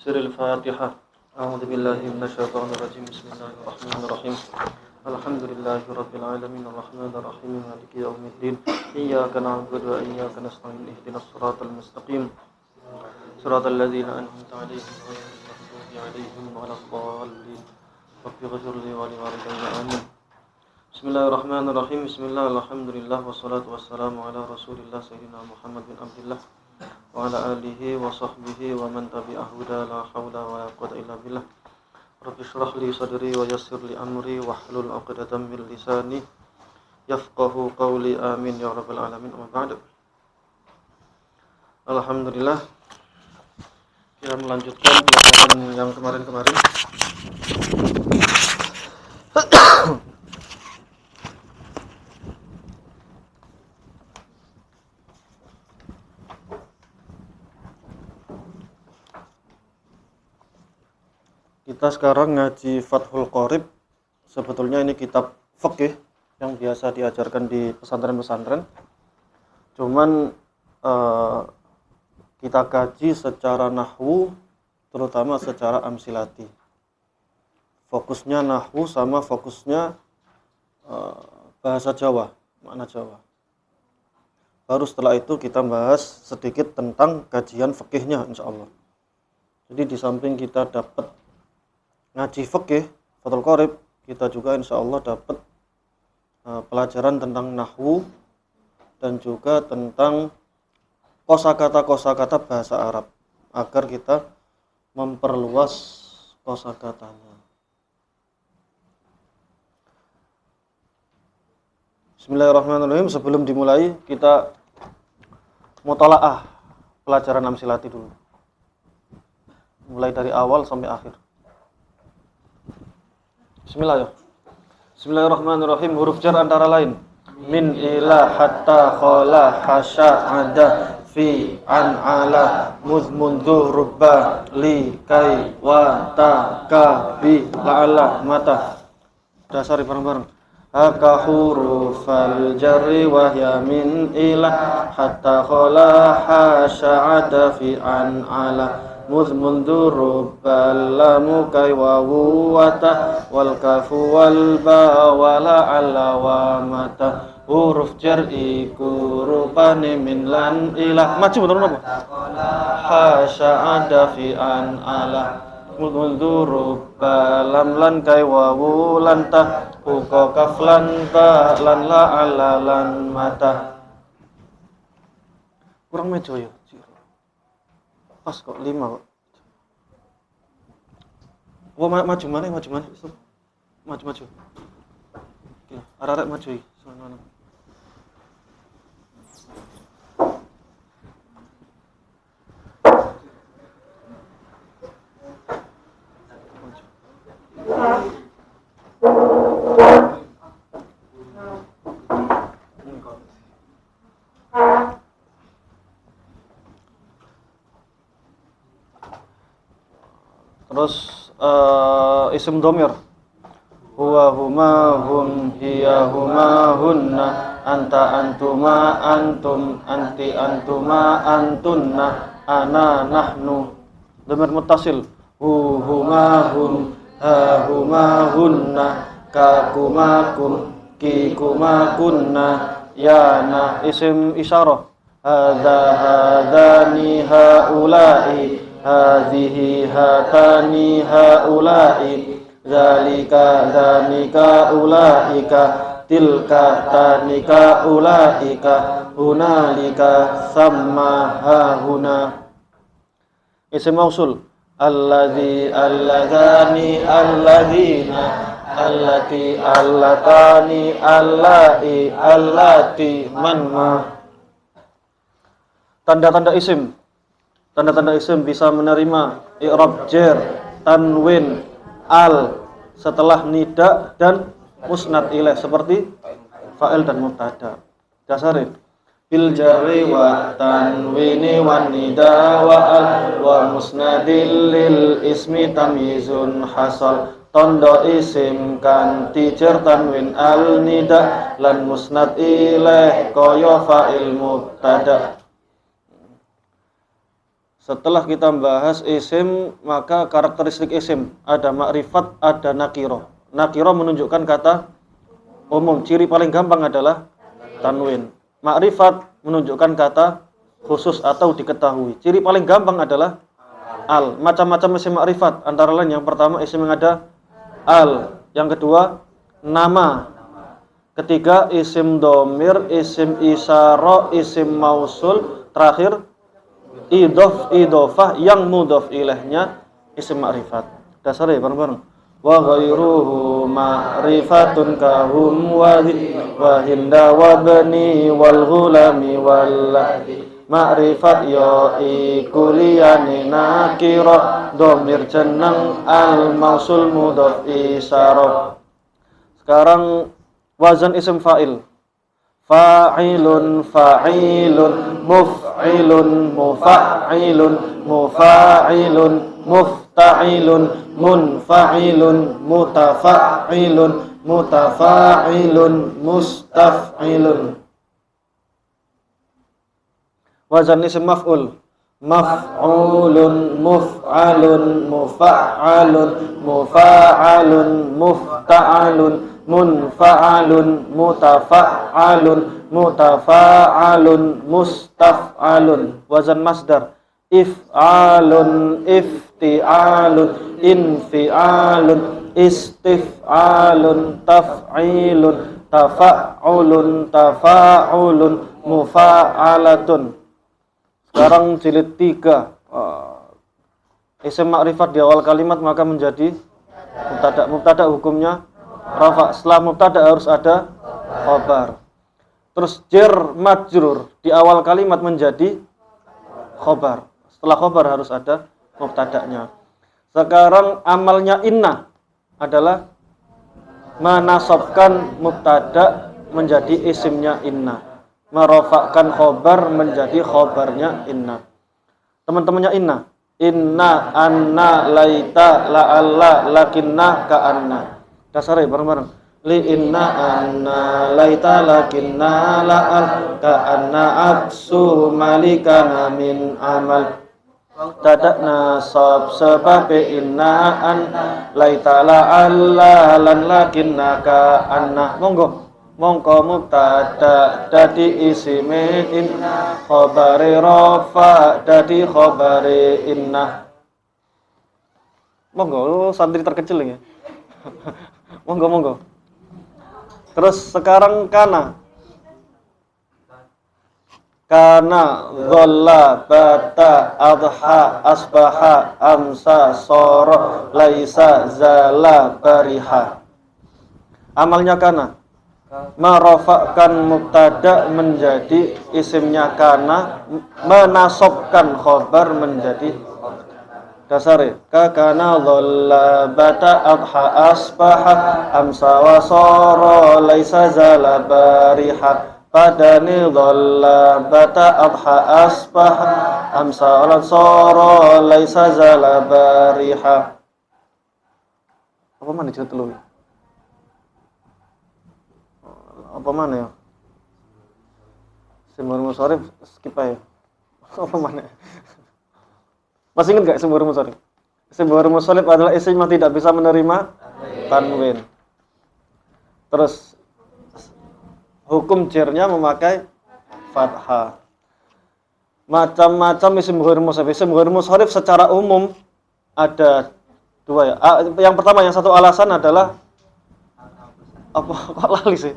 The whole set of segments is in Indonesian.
سر الفاتحة. أعوذ بالله من الشيطان الرجيم. بسم الله الرحمن الرحيم. الحمد لله رب العالمين الرحمن الرحيم مالك يوم الدين. إياك نعبد وإياك نستعين اهدنا الصراط المستقيم صراط الذين أنعمت عليهم غير المغضوب عليهم ولا الضالين. رب اغفر لي ولوالدي آمين. بسم الله الرحمن الرحيم. بسم الله الحمد لله والصلاة والسلام على رسول الله سيدنا محمد بن عبد الله وعلى آله وصحبه ومن تبعه هدى لا حول ولا قوة إلا بالله. رب اشرح لي صدري ويسر لي أمري واحلل عقدة من لساني يفقهوا قولي آمين يا رب العالمين. Amma ba'du. Alhamdulillah, kita melanjutkan pelajaran yang kemarin-kemarin. Kita sekarang ngaji Fathul Qorib. Sebetulnya ini kitab fikih yang biasa diajarkan di pesantren-pesantren. Cuman kita kaji secara nahwu, terutama secara amsilati. Fokusnya nahwu sama fokusnya bahasa Jawa, makna Jawa. Baru setelah itu kita bahas sedikit tentang kajian fikihnya insyaallah. Jadi di samping kita dapat ngaji fikih Fathul Qorib, kita juga insyaallah dapat pelajaran tentang nahwu dan juga tentang kosakata bahasa Arab agar kita memperluas kosakatanya. Bismillahirrahmanirrahim. Sebelum dimulai kita mutalaah pelajaran amsilati dulu. Mulai dari awal sampai akhir. Bismillahirrahmanirrahim. Huruf jar antara lain min, ila, hatta, khala, hasya, ada, fi, an, ala, muz, mundu, rubba, li, kai, wa, ta, ka, bi, la'ala, mata. Dasari bareng-bareng. Haka hurufal jarri wahya min, ila, hatta, khala, hasya, ada, fi, an, ala, muz, mundu, rubba, lamu, kai, wa, wata, wal kafu, wal ba, wala, ala, wa, mata. Huruf jar iku rupane min, lan, ila. Maju betul apa? Hasya, ada, fi, an, ala, muz, mundu, rubba, lam, lan, kai, wa, lan, ta, uko, kaf, lan, ba, lan, la, ala, lan, mata. Kurang mejo ya. Pas kok 5 kok. Oh, maju mana? Maju. Oke, arek maju iki. Sono. Terus isim dhamir huwa, huma, hum, hiya, huma, hunna, anta, antuma, antum, anti, antuma, antunna, ana, nahnu. Dhamir muttasil hu, huma, hum, ha, huma, hunna, ka, kuma, kum, ki, kuma, kunna, yana. Isim isyarah hadza, hadzani, haula'i, hadhihi, hatani, haula'i, zalika, zanika, ulaika, tilka, tanika, ulaika, hunalika, samma, hahuna. Isim mausul alladzi, alladzani, alladzina, allati, allatani, allai, allati, man, ma. Tanda-tanda isim. Tanda-tanda isim bisa menerima i'rab jar, tanwin, al setelah nida dan musnad ilaih seperti fa'il dan mubtada. Dasarin bil jarri wa tanwini wan nida wa al wa musnadil lil ismi tamyizun hasal. Tondo isim kanthi jar, tanwin, al, nida lan musnad ilaih kaya fa'il mubtada. Setelah kita membahas isim, maka karakteristik isim ada makrifat, ada nakiro. Nakiro menunjukkan kata umum. Ciri paling gampang adalah tanwin. Makrifat menunjukkan kata khusus atau diketahui. Ciri paling gampang adalah al. Macam-macam isim makrifat. Antara lain yang pertama isim yang ada al. Yang kedua nama. Ketiga isim domir, isim isyara, isim mausul. Terakhir idofah yang mudhof ilaihnya isim makrifat. Dasarnya bareng-bareng. Wa ghairuhu ma'rifatun kahum wa hinda wa bani wal ghulami wal ma'rifat yoi kuliyani nakira domir jeneng al mausul mudhof isyara. Sekarang wazan isim fa'il. Fa'ilun fa'ilun muf'ilun mufa'ilun mufa'ilun mufta'ilun munfa'ilun mutafa'ilun mutafa'ilun mustaf'ilun. Wazan isim maf'ul. Maf'ulun muf'alun mufa'alun mufa'alun mufta'alun munfa'alun mutafa'alun mutafa'alun mustaf'alun. Wazan masdar. If'alun ifti'alun infi'alun istif'alun taf'ilun tafa'ulun tafa'ulun mufa'alatun. Sekarang jilid 3. Isim makrifat di awal kalimat maka menjadi mubtada. Mubtada hukumnya rafa. Setelah mubtada harus ada khobar. Terus jar majrur di awal kalimat menjadi khobar. Setelah khobar harus ada mubtadanya. Sekarang amalnya inna adalah menasabkan mubtada menjadi isimnya inna, merofakkan khobar menjadi khobarnya inna. Teman-temannya inna. Inna, anna, laita, la'alla, lakinna, ka'anna. Dasarnya bareng-bareng. Li inna, anna, laita, lakinna, la'al, ka'anna, aksu, malikana min amal. Tadak nasab sebab inna, anna, laita, la'alla, lan, lakinna, ka'anna. Mongko mubtada dadi isime inna, khabari rafa dadi khabari inna. Monggo santri terkecil ya. Monggo. Terus sekarang kana. Kana, dhalla, bata, adha, asbaha, amsa, soro, laisa, zala, bariha. Amalnya kana. Merofakkan mubtada menjadi isimnya kana, menasobkan khobar menjadi dasari. Kana dhalla bata adha asbaha amsa wa sara laisa zala bariha. Padani dhalla bata adha asbaha amsa wa sara laisa zala bariha. Apa mana cerita lu? Apa mana ya? Sumber musharif skip aja. Apa mana? Masih ingat gak sumber musharif? Sumber musharif adalah isim yang tidak bisa menerima tanwin. Terus hukum jarnya memakai fathah. Macam-macam isim ghair musharif. Isim ghair musharif secara umum ada dua ya. Yang pertama, yang satu alasan adalah apa? Kok lali sih?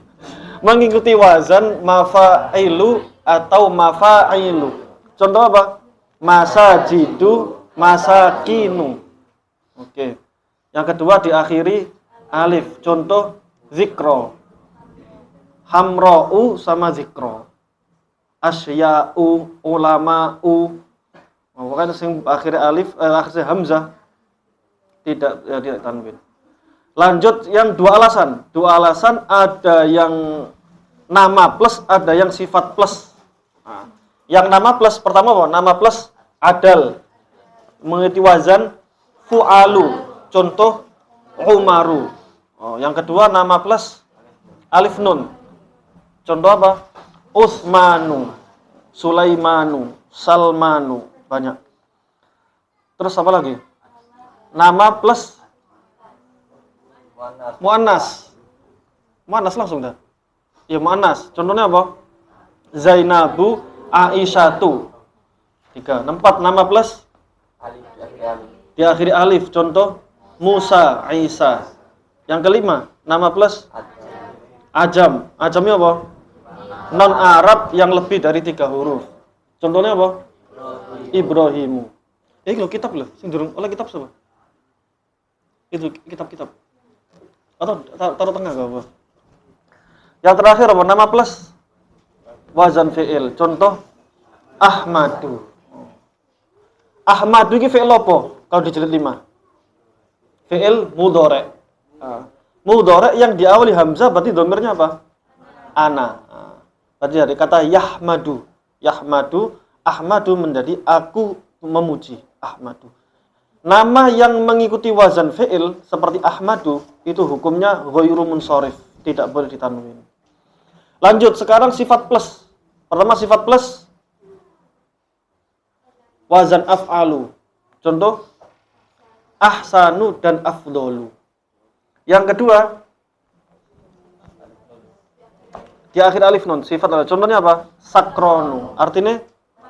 Mengikuti wazan mafa'ilu atau mafa'ilu. Contoh apa? Masajidu, masakinu. Oke. Yang kedua diakhiri alif. Contoh zikro. Hamro'u sama zikro. Asya'u, ulama'u. Pokoknya yang akhirnya alif, akhirnya hamzah. Tidak tanwin. Lanjut yang dua alasan. Dua alasan ada yang nama plus, ada yang sifat plus. Nah, yang nama plus pertama apa? Nama plus adal. Mengikuti wazan fu'alu. Contoh Umaru. Yang kedua nama plus alif nun. Contoh apa? Utsmanu, Sulaimanu, Salmanu. Banyak. Terus apa lagi? Nama plus muannas. Muannas langsung dah. Ya muannas. Contohnya apa? Zainabu, Aisyatu. 3. 4. Nama plus alif diakhiri alif. Contoh Musa, Isa. Yang kelima, nama plus ajam. Ajamnya apa? Non Arab yang lebih dari 3 huruf. Contohnya apa? Ibrahimu. Lo kitab loh. Sing durung oleh kitab siapa? Itu kitab-kitab. Atau taruh tengah gak apa? Yang terakhir apa? Nama plus wazan fi'il. Contoh Ahmadu. Ahmadu ini fi'il apa? Kalau dijilid 5. Fi'il mudhari'. Mudhari' yang diawali hamzah berarti dhamirnya apa? Ana. Berarti dari kata yahmadu. Yahmadu, Ahmadu menjadi aku memuji. Ahmadu. Nama yang mengikuti wazan fi'il seperti Ahmadu itu hukumnya ghairu munsharif, tidak boleh ditanwin. Lanjut sekarang sifat plus. Pertama sifat plus wazan af'alu. Contoh ahsanu dan afdolu. Yang kedua di akhir alif nun sifat adalah contohnya apa? Sakronu. Artinya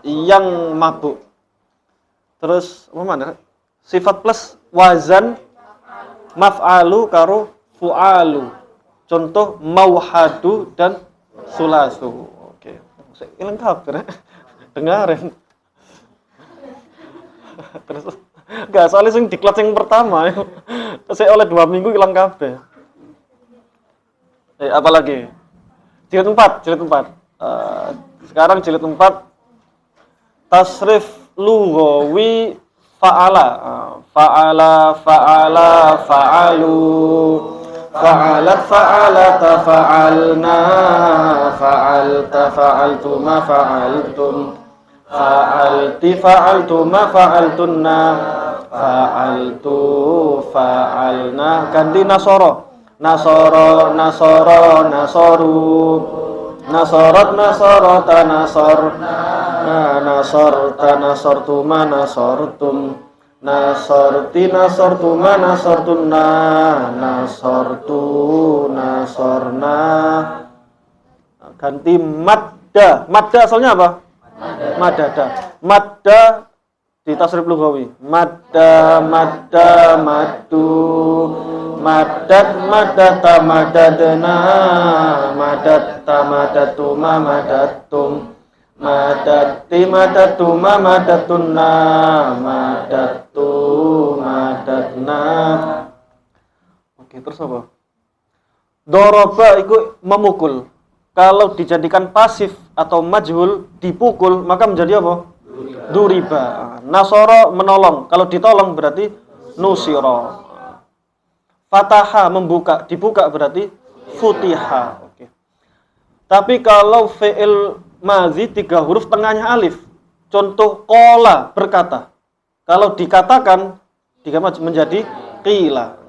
yang mabuk. Terus apa mana? Sifat plus wazan maf'alu karo fu'alu. Contoh mauhadu dan sulasu. Oke. Lengkap kan? Dengarin. Terus enggak soalnya sing diklat yang pertama. Saya oleh 2 minggu hilang kabeh. Apa lagi? Jilid 4. Sekarang jilid 4 tasrif lughawi fa'ala. Fa'alu. Fa'alat fa'alata fa'alna. Fa'alta fa'altuma fa'altum. Fa'alti fa'altuma fa'altunna. Fa'altu fa'alna. Ganti nasoro. Nasoru. Nasorot nasorota nasorna. Nasorta nasortuma nasortum. Nasorti nasortuma nasortunna. Nasortu nasorna. Ganti madda. Madda asalnya apa? Madada. Madda di tasrif lughawi. Madda maddu. Madat madata madadna. Madatta madatuma madatum. Madatti madatuma madatunna. Madattu madatna. Oke, terus apa? Doroba itu memukul. Kalau dijadikan pasif atau majhul, dipukul, maka menjadi apa? Duriba. Nasoro menolong. Kalau ditolong berarti nusiro. Fataha membuka, dibuka berarti futiha. Oke. Tapi kalau fi'il madzi 3 huruf tengahnya alif. Contoh qala berkata. Kalau dikatakan menjadi qila.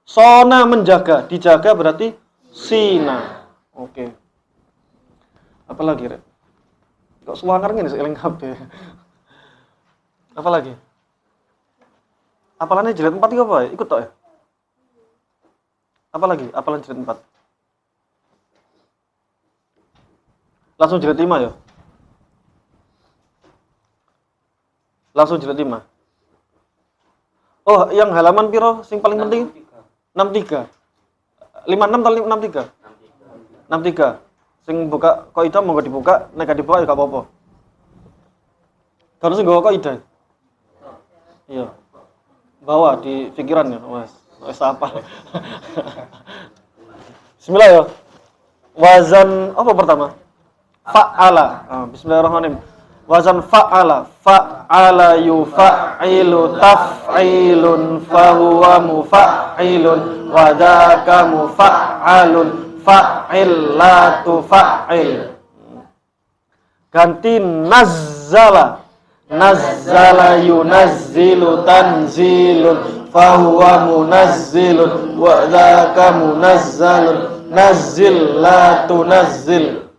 Sona menjaga, dijaga berarti sina. Oke. Apa lagi, Rek? Kok suwangar ngene sik eling kabeh. Apa lagi? Apalannya jilid 4 iki apa ya? Ikut tok ya? Apa lagi? Apalan jilid 4? Langsung jilid 5 ya? Langsung jilid 5. Oh, yang halaman piro sing paling penting? 63. 56 atau 63? 63. Sing buka kaidah monggo dibuka, nek gak dibuka ya gak apa-apa. Terus sing nggawa kaidah. Iya. Bawa di pikiran ya, wes apa. Bismillah ya. Wazan apa pertama? Fa'ala. Bismillahirrahmanirrahim. Wazan fa'ala. Fa'ala yufa'ilu taf'ilun fahuwa mufa'ilun wa dzaka mufa'alun fa'ilatu fa'il. Ganti nazzala. Nazzala yunazzilu tanzilun fahuwa munazzilun wa dzaka munazzalun nazzil la tunazzil.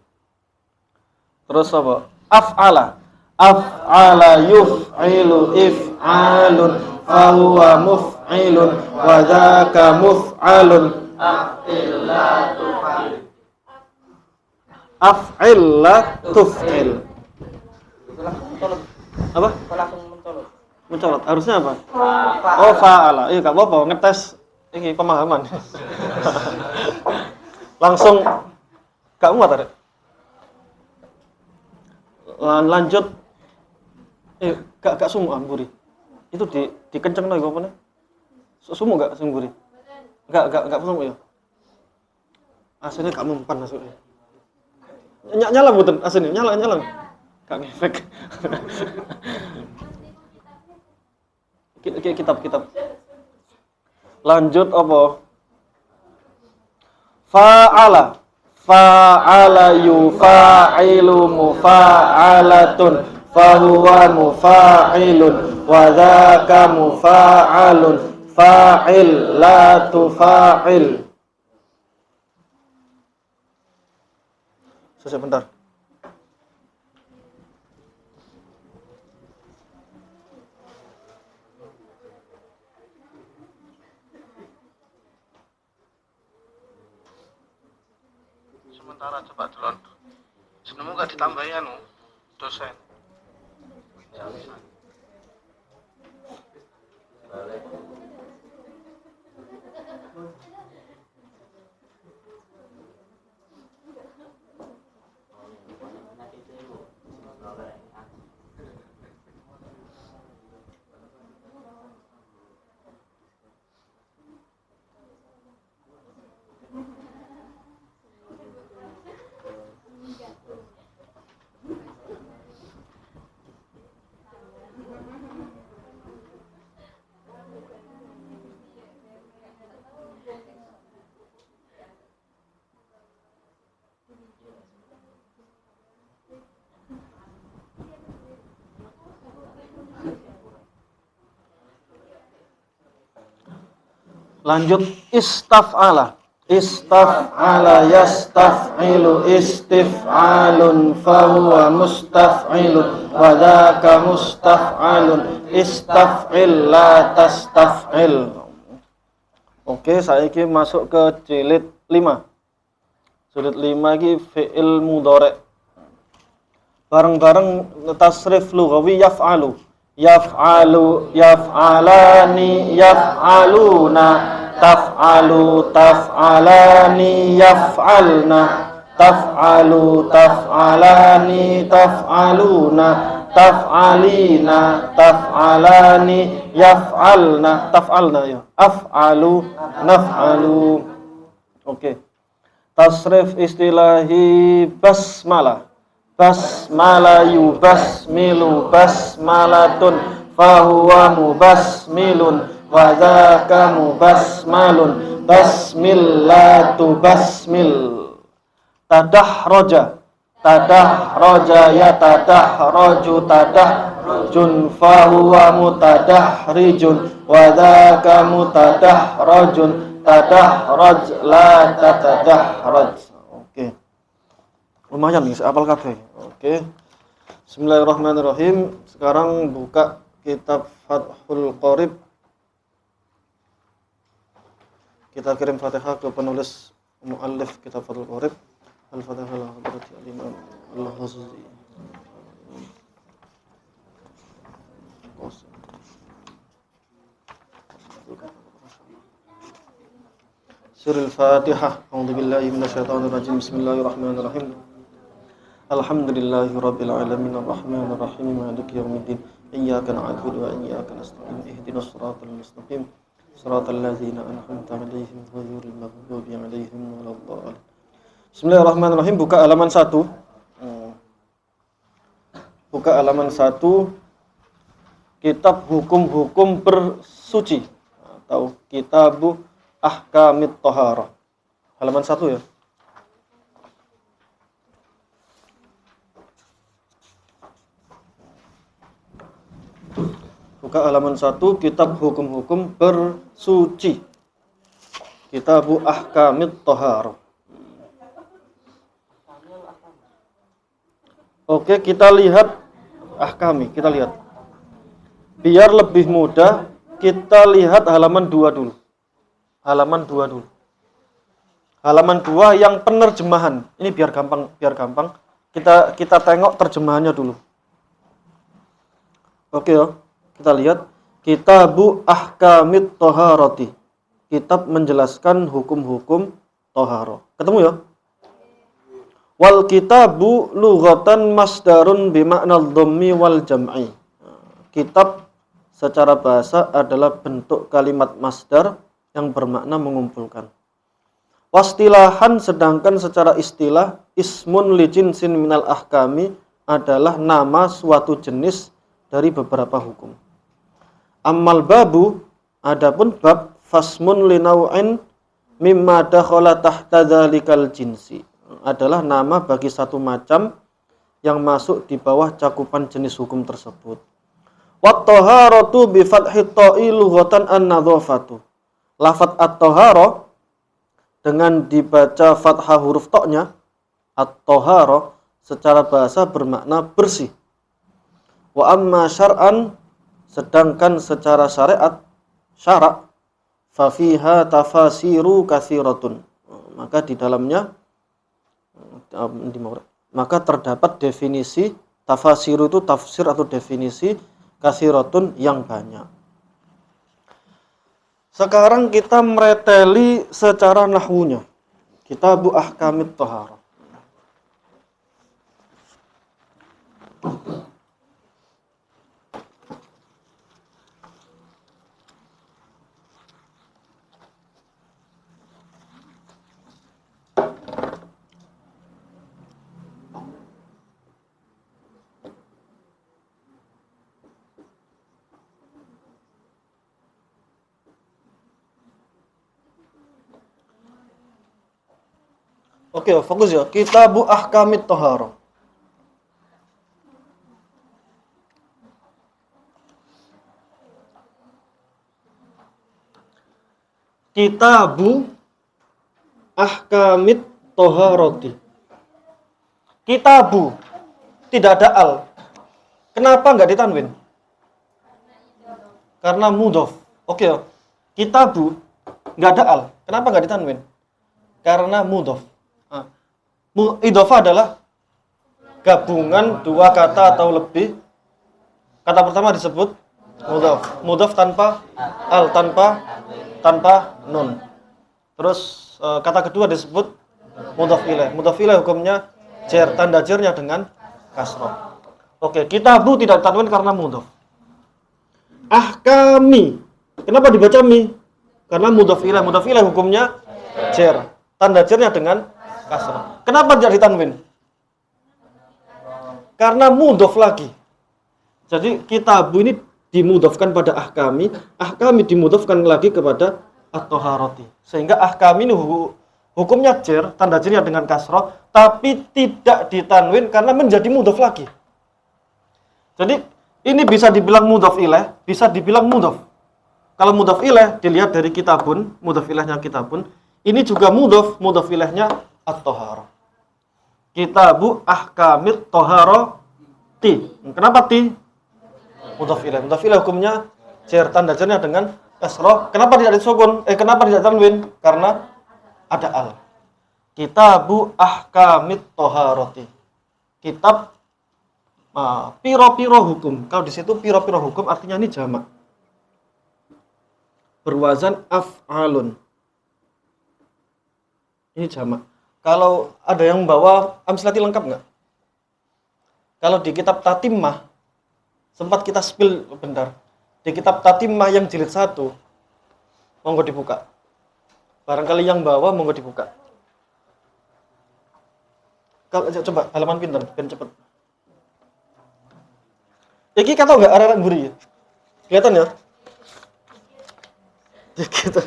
Terus apa? Af'ala. af'ala yuf'ilu if'alun fahuwa muf'ilun wa dzaka muf'alun. Af'il la tuf'il. Apa? Mencolot. Harusnya apa? Oh, fa'ala. Iya, enggak apa-apa, ngetes ini pemahaman. Langsung gak muat ada. Lanjut. Gak sumuan buri. Itu dikencengno iku apa? Sumu gak sing buri? Gak sumu ya. Aslinya gak mempan masuknya. Nyala mboten aslinya, nyala. Gak ngefek. Kitab. Lanjut apa? Fa'ala yufa'ilu mufa'alatun fahuwa mufa'ilun wa dzaka mufa'alun fa'il la tufa'il. Sebentar. Sementara coba dulu. Senemu gak ditambahi dosen. Lanjut istaf'ala yastaf'ilu istif'alun fahuwa mustaf'ilun wa dzaka mustaf'alun istaf'il la tastaf'il. Oke, saiki masuk ke jilid 5. Jilid 5 iki fi'il mudhari'. Bareng-bareng tasrif lughawi yaf'alu, yaf'alani, yaf'aluna, taf'alu, taf'alani, yaf'alna, taf'alu, taf'alani, taf'aluna, taf'alina, taf'alani, yaf'alna ya. Af'alu, naf'alu. Oke. Tasrif istilahi basmalah. Basmala yubasmilu basmalatun fahuwa mubasmilun wa dzaka mubasmalun basmillatu basmil. Tadahraja ya tadahraju tadahrujun fahuwa mutadahrijun wa dzaka mutadahrajun tadahraj la tatadahraj. Oke. Lumayan nih, apal kabeh. Oke. Bismillahirrahmanirrahim. Sekarang buka kitab Fathul Qorib. Kita kirim Fatihah ke penulis muallif kitab Fathul Qorib. Al-Fatihah ala hadrati al-Imam Al-Ghazali. Surah Al-Fatihah. A'udzubillahi minasyaitonirrajim. Bismillahirrahmanirrahim. Alhamdulillahirabbil alamin arrahmanir rahim maliki yaumiddin iyyaka na'budu wa iyyaka nasta'in ihdinas siratal mustaqim siratal ladzina an'amta 'alaihim ghairil maghdubi 'alaihim waladdallin. Bismillahirrahmanirrahim. Buka halaman 1. Buka halaman 1. Kitab hukum-hukum bersuci atau Kitabu Ahkamit Thaharah. Halaman 1 ya. Buka halaman 1, kitab hukum-hukum bersuci. Kitabu Ahkamit Thaharah. Oke, kita lihat ahkami. Kita lihat. Biar lebih mudah, kita lihat halaman 2 dulu. Halaman 2 dulu. Halaman 2 yang penerjemahan. Ini biar gampang. Kita tengok terjemahannya dulu. Oke ya. Kita lihat Kitabu Ahkamit Thaharati. Kitab menjelaskan hukum-hukum thaharah. Ketemu ya? Wal kitabu lughatan masdarun bimakna dhammi wal jam'i. Kitab secara bahasa adalah bentuk kalimat masdar yang bermakna mengumpulkan. Wastilahan, sedangkan secara istilah ismun li jinsin minal ahkami adalah nama suatu jenis dari beberapa hukum. Ammal babu, adapun bab, fasmun li naw'in mimma dakhala tahta dzalikal jinsi, adalah nama bagi satu macam yang masuk di bawah cakupan jenis hukum tersebut. Wat taharatu bi fathhi ta'i lughatan an-nadhafatu. Lafaz at-tahara dengan dibaca fathah huruf ta-nya, at-tahara secara bahasa bermakna bersih. Wa amma syar'an, sedangkan secara syariat, syarak, fa fiha tafasiru katsiratun. Maka di dalamnya maka terdapat definisi, tafasiru itu tafsir atau definisi, katsiratun yang banyak. Sekarang kita mereteli secara nahwunya. Kitabu Ahkamit Thaharah. Oke, fokus ya. Kitabu Ahkamit Thaharah. Kitabu Ahkamit Thaharati. Kitabu tidak ada al. Kenapa enggak ditanwin? Karena mudhof. Oke ya. Kitabu enggak ada al. Kenapa enggak ditanwin? Karena mudhof. Idhofah adalah gabungan dua kata atau lebih. Kata pertama disebut mudhof. Mudhof tanpa al, tanpa nun. Terus kata kedua disebut mudhof ilaih. Mudhof ilaih hukumnya jar, tanda jarnya dengan kasrah. Oke, kitabu tidak ditanwin karena mudhof. Ahkami, kenapa dibaca mi? Karena mudhof ilaih. Mudhof ilaih hukumnya jar, tanda jarnya dengan kasrah. Kenapa tidak ditanwin? Karena mudhof lagi. Jadi kitabu ini dimudhofkan pada ahkami, ahkami dimudhofkan lagi kepada at-thaharati. Sehingga ahkami ini hukumnya jar, tanda jarnya dengan kasrah, tapi tidak ditanwin karena menjadi mudhof lagi. Jadi ini bisa dibilang mudhof ilaih, bisa dibilang mudhof. Kalau mudhof ilaih dilihat dari kitabun, mudhof ilaihnya kitabun, ini juga mudhof ilaihnya at-thaharah. Kitabu Ahkamit Thaharati. Kenapa ti? Mudhof ilaih. Mudhof ilaih hukumnya jar, tanda jarnya dengan kasrah. Kenapa tidak disukun? Kenapa tidak tanwin? Karena ada al. Kitabu Ahkamit Thaharati. Kitab piro-piro hukum. Kalau di situ piro-piro hukum artinya ini jamak. Berwazan af'alun. Ini jamak. Kalau ada yang membawa amsilati lengkap nggak? Kalau di kitab Tatimah, sempat kita spill bentar. Di kitab Tatimah yang jilid 1, monggo dibuka. Barangkali yang bawa monggo dibuka. Kalau coba halaman pinter, ben cepet. Iki kata nggak arah-arah buri ya? Kelihatan ya? Gitu.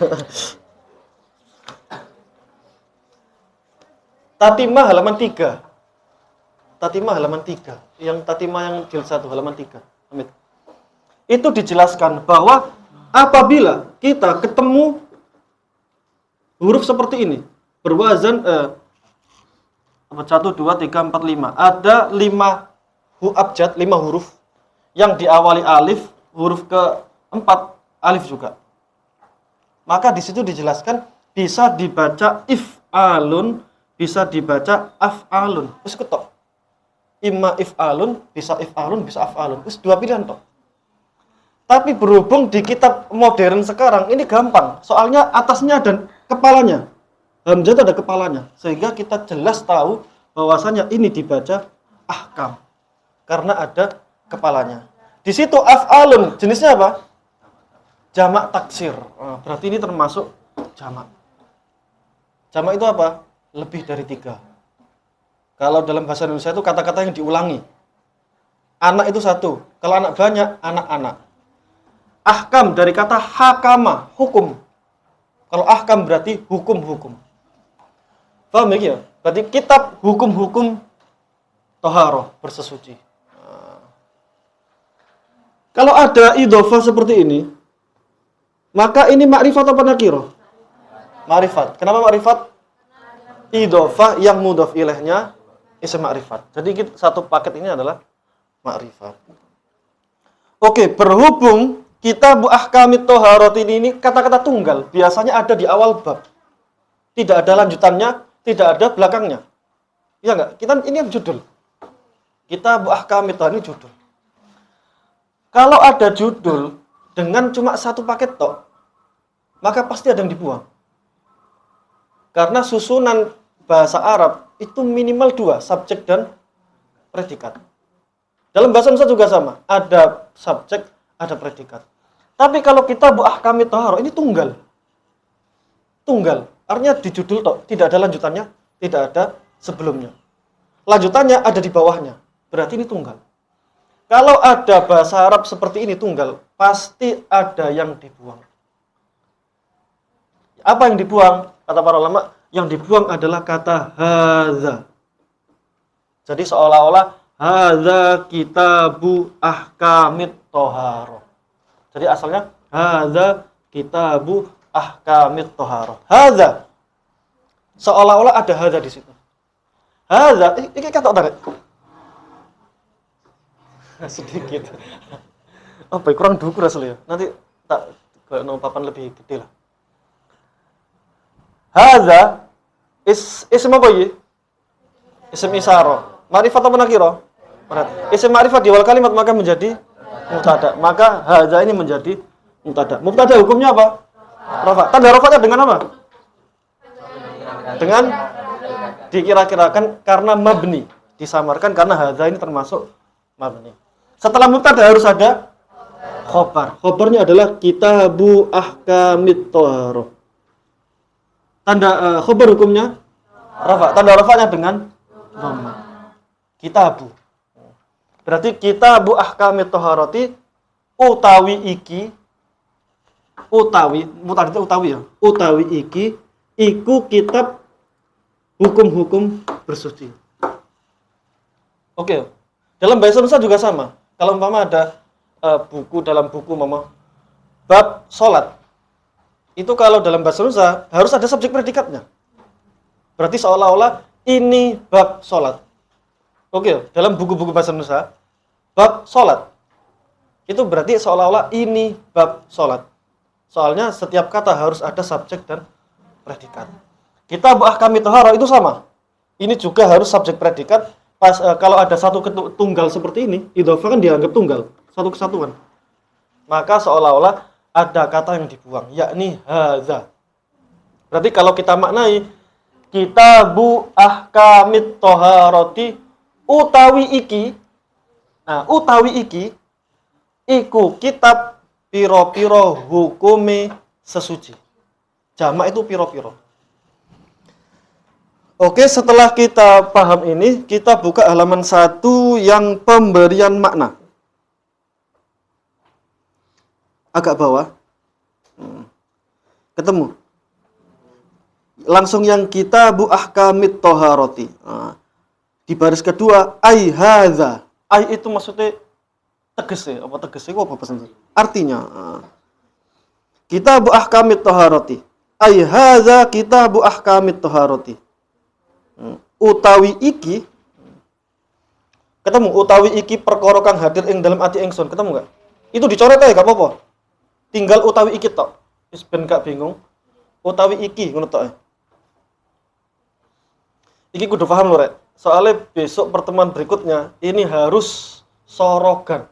Tatimah halaman 3. Tatimah halaman 3. Yang Tatimah yang jilid 1 halaman 3. Amit. Itu dijelaskan bahwa apabila kita ketemu huruf seperti ini, berwazan 1 2 3 4 5. Ada 5 abjad, 5 huruf yang diawali alif, huruf keempat alif juga. Maka di situ dijelaskan bisa dibaca if'alun, bisa dibaca af'alun. Wis ketok. Imma if'alun, bisa af'alun. Wis dua pilihan toh. Tapi berhubung di kitab modern sekarang ini gampang. Soalnya atasnya dan kepalanya. Hamzah itu ada kepalanya. Sehingga kita jelas tahu bahwasanya ini dibaca ahkam. Karena ada kepalanya. Di situ af'alun jenisnya apa? Jamak taksir. Nah, berarti ini termasuk jamak. Jamak itu apa? Lebih dari 3. Kalau dalam bahasa Indonesia itu kata-kata yang diulangi. Anak itu 1. Kalau anak banyak, anak-anak. Ahkam dari kata hakama, hukum. Kalau ahkam berarti hukum-hukum. Paham ya? Berarti kitab hukum-hukum toharoh, bersesuci. Nah. Kalau ada idhofah seperti ini, maka ini makrifat apa nakirah? Makrifat. Kenapa makrifat? Idhofah yang mudhof ilaihnya isim makrifat. Jadi satu paket ini adalah makrifat. Oke, berhubung kitab ahkamit toharot ini kata-kata tunggal, biasanya ada di awal bab. Tidak ada lanjutannya, tidak ada belakangnya. Iya enggak? Kita ini yang judul. Kitab ahkamit toharot ini judul. Kalau ada judul dengan cuma satu paket tok, maka pasti ada yang dibuang. Karena susunan bahasa Arab itu minimal 2, subjek dan predikat. Dalam bahasa Indonesia juga sama, ada subjek, ada predikat. Tapi kalau kita ahkamit toharoh ini tunggal. Tunggal, artinya di judul tok, tidak ada lanjutannya, tidak ada sebelumnya. Lanjutannya ada di bawahnya, berarti ini tunggal. Kalau ada bahasa Arab seperti ini tunggal, pasti ada yang dibuang. Apa yang dibuang? Kata para ulama, yang dibuang adalah kata hadza. Jadi seolah-olah hadza kitabu ahkamit toharoh. Jadi asalnya hadza kitabu ahkamit toharoh. Hadza. Seolah-olah ada hadza di situ. Hadza, ini kata tarik. Sedikit. Apa kurang dukur asli ya. Nanti tak kalau papan lebih gede lah. Hadza isim apa ya? Isim isyarah. Ma'rifat apa nakirah? Isim ma'rifat di awal kalimat maka menjadi mubtada. Maka hadza ini menjadi mubtada. Mubtada hukumnya apa? Rafa. Tanda rafa'nya dengan apa? Dengan dikira-kirakan karena mabni. Disamarkan karena hadza ini termasuk mabni. Setelah mubtada harus ada khobar. Khobarnya adalah kitabu ahkamit toharoh. Tanda khobar hukumnya rafa. Tanda rafa'nya dengan dhamma. Kitabu. Berarti kitabu ahkamit toharoti utawi iki ya. Utawi iki iku kitab hukum-hukum bersuci. Oke. Dalam bahasa Indonesia juga sama. Kalau umpama ada buku dalam buku bab salat. Itu kalau dalam bahasa Indonesia harus ada subjek predikatnya. Berarti seolah-olah ini bab salat. Oke, dalam buku-buku bahasa Indonesia bab salat. Itu berarti seolah-olah ini bab salat. Soalnya setiap kata harus ada subjek dan predikat. Kitab ahkamit toharoh itu sama. Ini juga harus subjek predikat. Kalau ada satu tunggal seperti ini, idhofah kan dianggap tunggal, satu kesatuan. Maka seolah-olah ada kata yang dibuang, yakni hadza. Berarti kalau kita maknai kitabu ahkamit toharoti utawi iki. Nah, utawi iki iku kitab piro-piro hukume sesuci. Jamak itu piro-piro. Oke, setelah kita paham ini, kita buka halaman 1 yang pemberian makna. Agak bawah. Ketemu. Langsung yang kitabu ahkamit toharoti. Nah, di baris kedua, ai hadza. Ai itu maksudnya tegese. Apa tegese? Apa pesan? Artinya, kitabu ahkamit toharoti. Ai hadza kitabu ahkamit toharoti. Utawi iki. Ketemu utawi iki perkara kang hadir ing dalam ati ingsun. Ketemu enggak? Itu dicoret ae gak apa-apa. Tinggal utawi iki tok. Wis ben gak bingung. Utawi iki ngono tok. Iki kudu paham lho, Rek. Soalnya besok pertemuan berikutnya ini harus sorogan.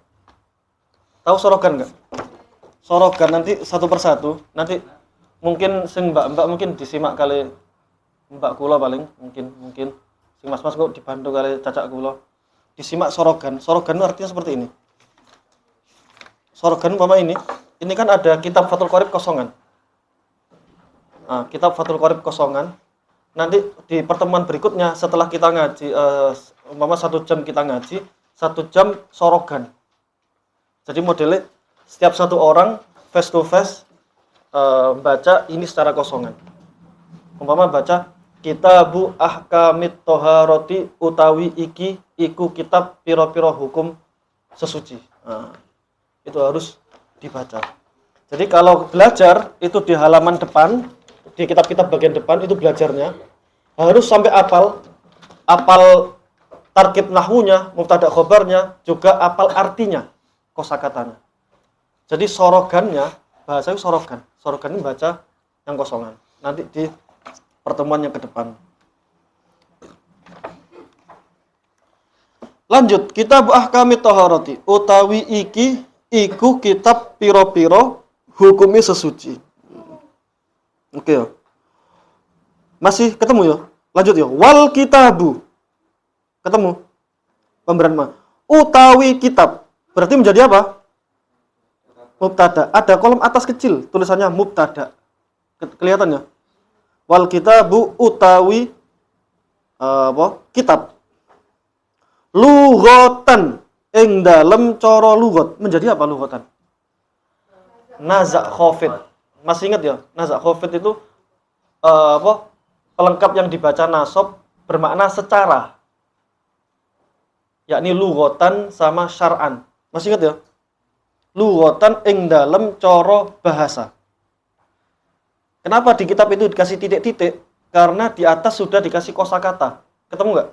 Tahu sorogan enggak? Sorogan nanti satu persatu. Nanti mungkin sing mbak-mbak mungkin disimak kali mbak kula paling mungkin sing mas-mas kok dibantu kali cacak kula. Disimak sorogan. Sorogan artinya seperti ini. Sorogan umpama ini kan ada kitab Fathul Qorib kosongan. Nah, kitab Fathul Qorib kosongan. Nanti di pertemuan berikutnya setelah kita ngaji, umpama 1 jam kita ngaji, 1 jam sorogan. Jadi modelnya setiap satu orang face to face baca ini secara kosongan. Umpama baca Kitabu Ahkamit Toharoti utawi iki iku kitab piro-piro hukum sesuci. Nah, itu harus dibaca. Jadi kalau belajar itu di halaman depan, di kitab-kitab bagian depan itu belajarnya harus sampai apal tarkib nahwunya, mubtada khobarnya, juga apal artinya, kosakatanya. Jadi sorogannya, bahasanya sorogan. Sorogan ini baca yang kosongan. Nanti di pertemuan yang ke depan. Lanjut, kitab Ahkamit Toharoti utawi iki iku kitab piro-piro hukumnya sesuci. Oke ya. Masih ketemu ya? Lanjut ya. Wal kitabu. Ketemu? Pemberian ma. Utawi kitab. Berarti menjadi apa? Mubtada. Ada kolom atas kecil tulisannya mubtada. Kelihatannya? Wal kitabu utawi kitab. Lughatan ing dalem cara lughat. Menjadi apa lughatan? Nazak khafid. Masih ingat ya? Nazak khafid itu pelengkap yang dibaca nasab bermakna secara. Yakni lughatan sama syar'an. Masih ingat ya? Lughatan ing dalem cara bahasa. Kenapa di kitab itu dikasih titik-titik? Karena di atas sudah dikasih kosakata. Ketemu nggak?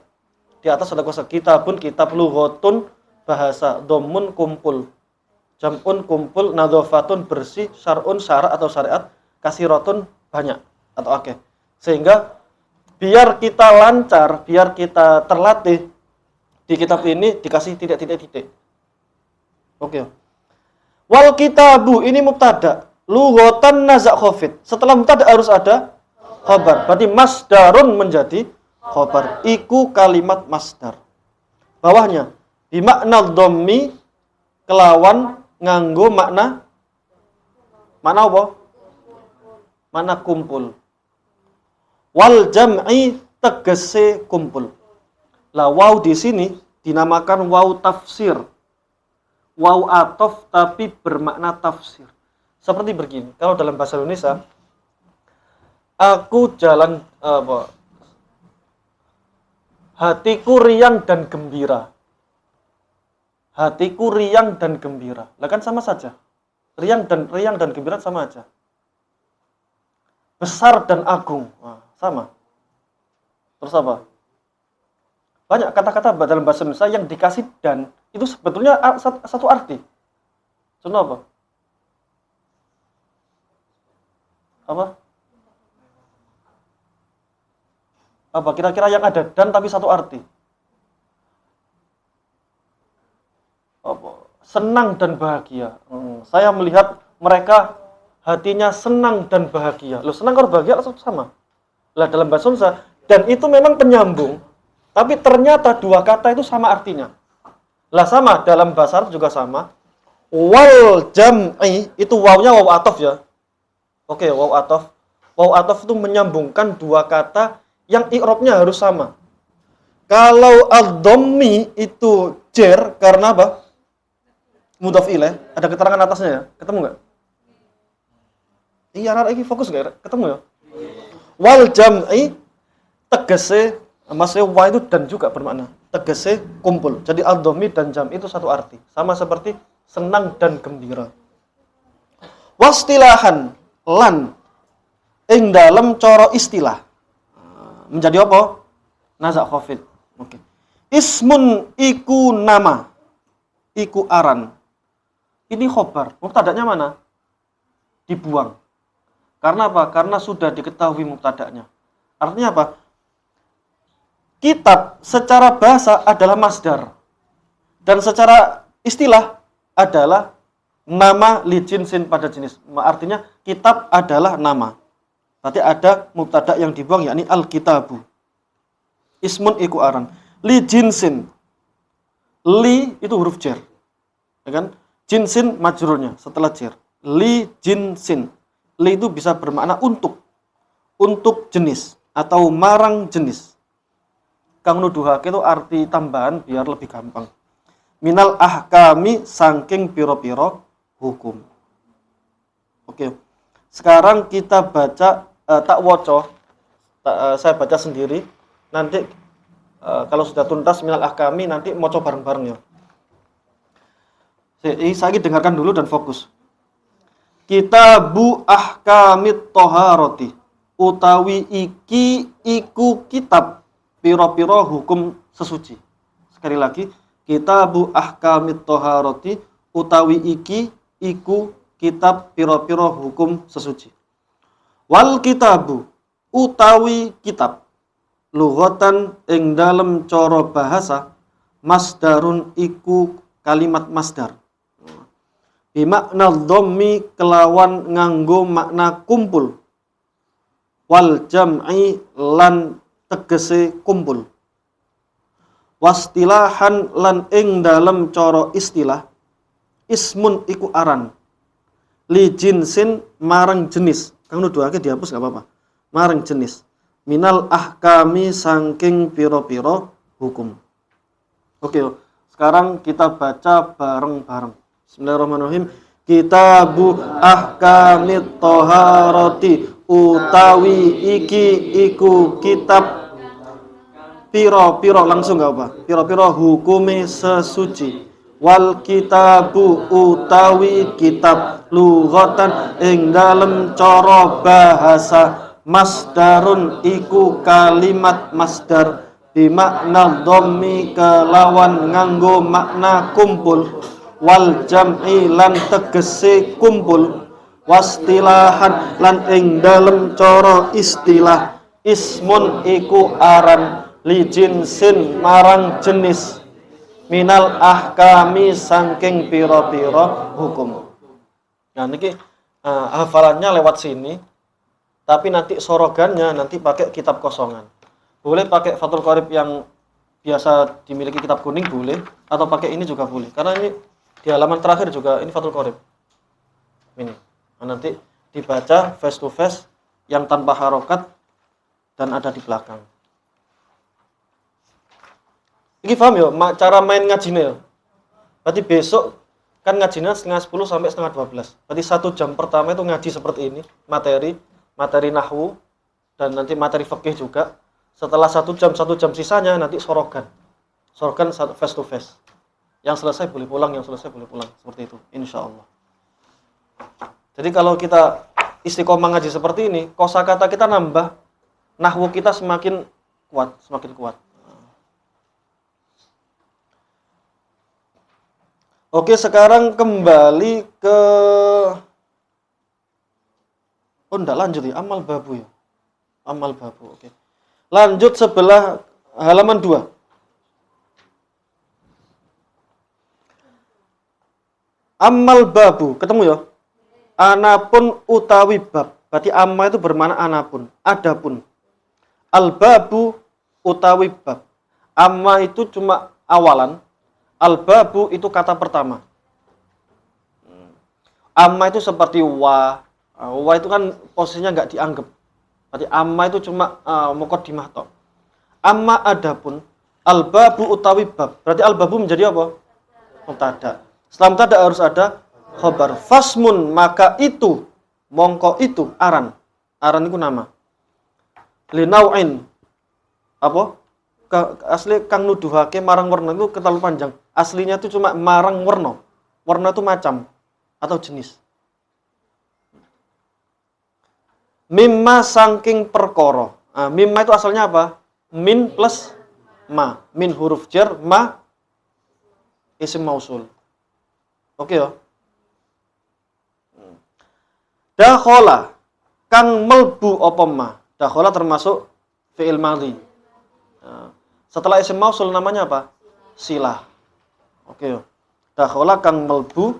Di atas ada kosakata. Kitabun, kitab, lughatun, bahasa, domun, kumpul. Jam'un, kumpul, nadhofatun, bersih, syar'un, syarat atau syariat, kasiratun, banyak atau akeh. Sehingga biar kita lancar, biar kita terlatih, di kitab ini dikasih titik-titik. Oke. Wal kitabu ini mubtada. Lughatan nazak khafid. Setelah mubtada harus ada khabar. Berarti masdarun menjadi khabar. Iku kalimat masdar. Bawahnya bimakna dhammi kelawan nganggo makna apa? Makna kumpul. Wal jam'i tegese kumpul. Lah waw di sini dinamakan waw tafsir. Waw atof tapi bermakna tafsir. Seperti begini, kalau dalam bahasa Indonesia, aku jalan hatiku riang dan gembira. Hatiku riang dan gembira. Lah kan sama saja. Riang dan gembira sama aja. Besar dan agung, sama. Terus apa? Banyak kata-kata dalam bahasa Indonesia yang dikasih dan itu sebetulnya satu arti. Contoh apa? Apa kira-kira yang ada dan tapi satu arti? Apa? Senang dan bahagia. Saya melihat mereka hatinya senang dan bahagia. Loh, senang kalau bahagia sama. Lah dalam bahasa Indonesia dan itu memang penyambung. Tapi ternyata dua kata itu sama artinya. Lah sama dalam bahasa Arab juga sama. Wal jam'i itu wawnya waw atof ya. Oke, waw atof. Waw atof itu menyambungkan dua kata yang i'rabnya harus sama. Kalau ad-dhammi itu jer karena apa? Mudhaf ilaih. Ada keterangan atasnya ya. Ketemu enggak? Iya, anak ini fokus enggak? Ketemu ya? Wal jam'i tegese maksudnya wa itu dan juga bermakna tegese kumpul. Jadi ad-dhammi dan jam itu satu arti. Sama seperti senang dan gembira. Wastilahan lan ing dalem cara istilah. Menjadi apa? Nazak khafid. Oke. Ismun iku nama, iku aran. Ini khobar. Mubtada'nya mana? Dibuang. Karena apa? Karena sudah diketahui mubtada'nya. Artinya apa? Kitab secara bahasa adalah masdar. Dan secara istilah adalah nama li jinsin pada jenis. Artinya kitab adalah nama. Berarti ada mubtada yang dibuang, yakni al-kitabu. Ismun iku aran. Li jinsin. Li itu huruf jar. Ya kan? Jinsin majrurnya setelah jar. Li jinsin. Li itu bisa bermakna untuk. Untuk jenis atau marang jenis. Kang nuduhake itu arti tambahan biar lebih gampang. Minal ahkami saking piro-piro hukum. Oke. Sekarang kita baca tak woco. Saya baca sendiri. Nanti kalau sudah tuntas minal ahkami nanti moco bareng-bareng ya. Saya dengarkan dulu dan fokus. Kitabu ahkamit toharoti. Utawi iki iku kitab piro-piro hukum sesuci. Sekali lagi, kitabu ahkamit toharoti utawi iki iku kitab piro-piro hukum sesuci. Wal kitabu utawi kitab lughatan ing dalem cara bahasa masdarun iku kalimat masdar. Bimakna dhammi kelawan nganggo makna kumpul. Wal jam'i lan tegese kumpul. Wastilahan lan ing dalem cara istilah ismun iku aran. Li jinsin marang jenis. Kang nuduhake dihapus enggak apa-apa. Marang jenis. Minal ahkami saking piro-piro hukum. Oke, sekarang kita baca bareng-bareng. Bismillahirrahmanirrahim. Kitabu ahkamit toharoti utawi iki iku kitab piro-piro langsung gak apa? Piro-piro hukume sesuci. Wal kitabu utawi kitab lughatan ing dalem cara bahasa masdarun iku kalimat masdar bimakna dhammi kelawan nganggo makna kumpul. Wal jam'i lan tegese kumpul. Wastilahan lan ing dalem cara istilah ismun iku aran li jinsin marang jenis minal ahkami saking pira-pira hukum. Nah niki hafalannya lewat sini, tapi nanti sorogannya nanti pakai kitab kosongan. Boleh pakai Fathul Qorib yang biasa dimiliki kitab kuning boleh, atau pakai ini juga boleh. Karena ini di halaman terakhir juga ini Fathul Qorib. Ini. Nah, nanti dibaca face to face yang tanpa harokat dan ada di belakang. Ini paham ya, cara main ngajinya ya. Berarti besok kan ngajinya setengah 10 sampai setengah 12. Berarti 1 jam pertama itu ngaji seperti ini, materi nahwu dan nanti materi fikih juga. Setelah 1 jam sisanya nanti sorogan face to face. Yang selesai boleh pulang, seperti itu, insya Allah. Jadi kalau kita istiqomah ngaji seperti ini, kosakata kita nambah, nahwu kita semakin kuat. Oke, sekarang kembali ke enggak lanjut ya, amal babu ya. Amal babu, oke. Lanjut sebelah halaman 2. Amal babu, ketemu ya? Anapun utawi bab. Berarti amma itu bermakna anapun, adapun. Al babu utawi bab. Amma itu cuma awalan. Al babu itu kata pertama. Amma itu seperti wa. Wa itu kan posisinya nggak dianggap. Berarti amma itu cuma muqaddimah toh. Amma adapun al babu utawi bab. Berarti al babu menjadi apa? Mubtada. Setelah mubtada harus ada khobar. Fasmun maka itu, mongko itu aran. Aran itu nama. Linau'in. Apa? Asli kang nuduhake marang warna itu terlalu panjang. Aslinya itu cuma marang warna. Warna itu macam atau jenis. Mimma saking perkara. Mimma itu asalnya apa? Min plus ma. Min huruf jar, ma isim mausul. Oke ya. Dakhala kang melbu apa ma. Dakhala termasuk fi'il madhi. Setelah isim mausul namanya apa? Silah. Oke ya. Dakhala kang melbu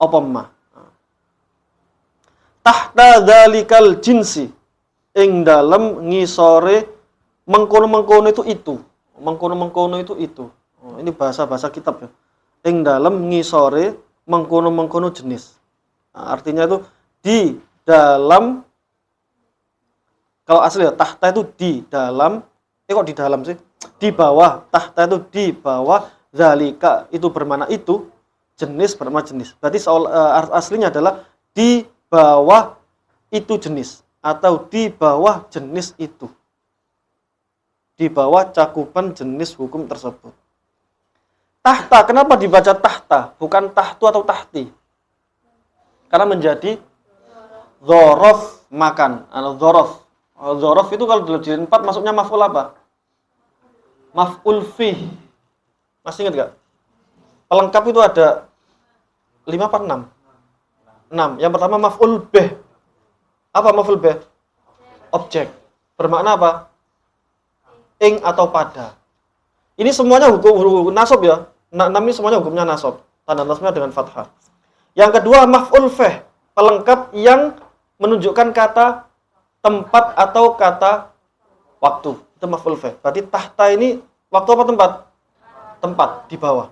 apa ma. Tahta dzalikal jinsi ing dalem ngisore mengkono-mengkono itu. Mengkono-mengkono itu. Oh, ini bahasa-bahasa kitab ya. Ing dalem ngisore mengkono-mengkono jenis. Nah, artinya itu di dalam, kalau asli ya tahta itu di dalam, kok di dalam sih? Di bawah, tahta itu di bawah, zalika itu bermakna itu, jenis bermakna jenis. Berarti aslinya adalah di bawah itu jenis atau di bawah jenis itu. Di bawah cakupan jenis hukum tersebut. Tahta, kenapa dibaca tahta? Bukan tahtu atau tahti? Karena menjadi dzaraf makan. Dzaraf. Dzaraf itu kalau dijadiin 4 masuknya maf'ul apa? Maf'ul fi. Masih ingat enggak? Pelengkap itu ada 5 apa 6? 6. Yang pertama maf'ul bih. Apa maf'ul bih? Objek. Bermakna apa? Ing atau pada. Ini semuanya hukum nasab ya. 6 ini semuanya hukumnya nasab. Tanda nasabnya dengan fathah. Yang kedua maf'ul fih. Pelengkap yang menunjukkan kata tempat atau kata waktu. Itu maf'ul fih. Berarti tahta ini waktu apa tempat? Tempat, di bawah.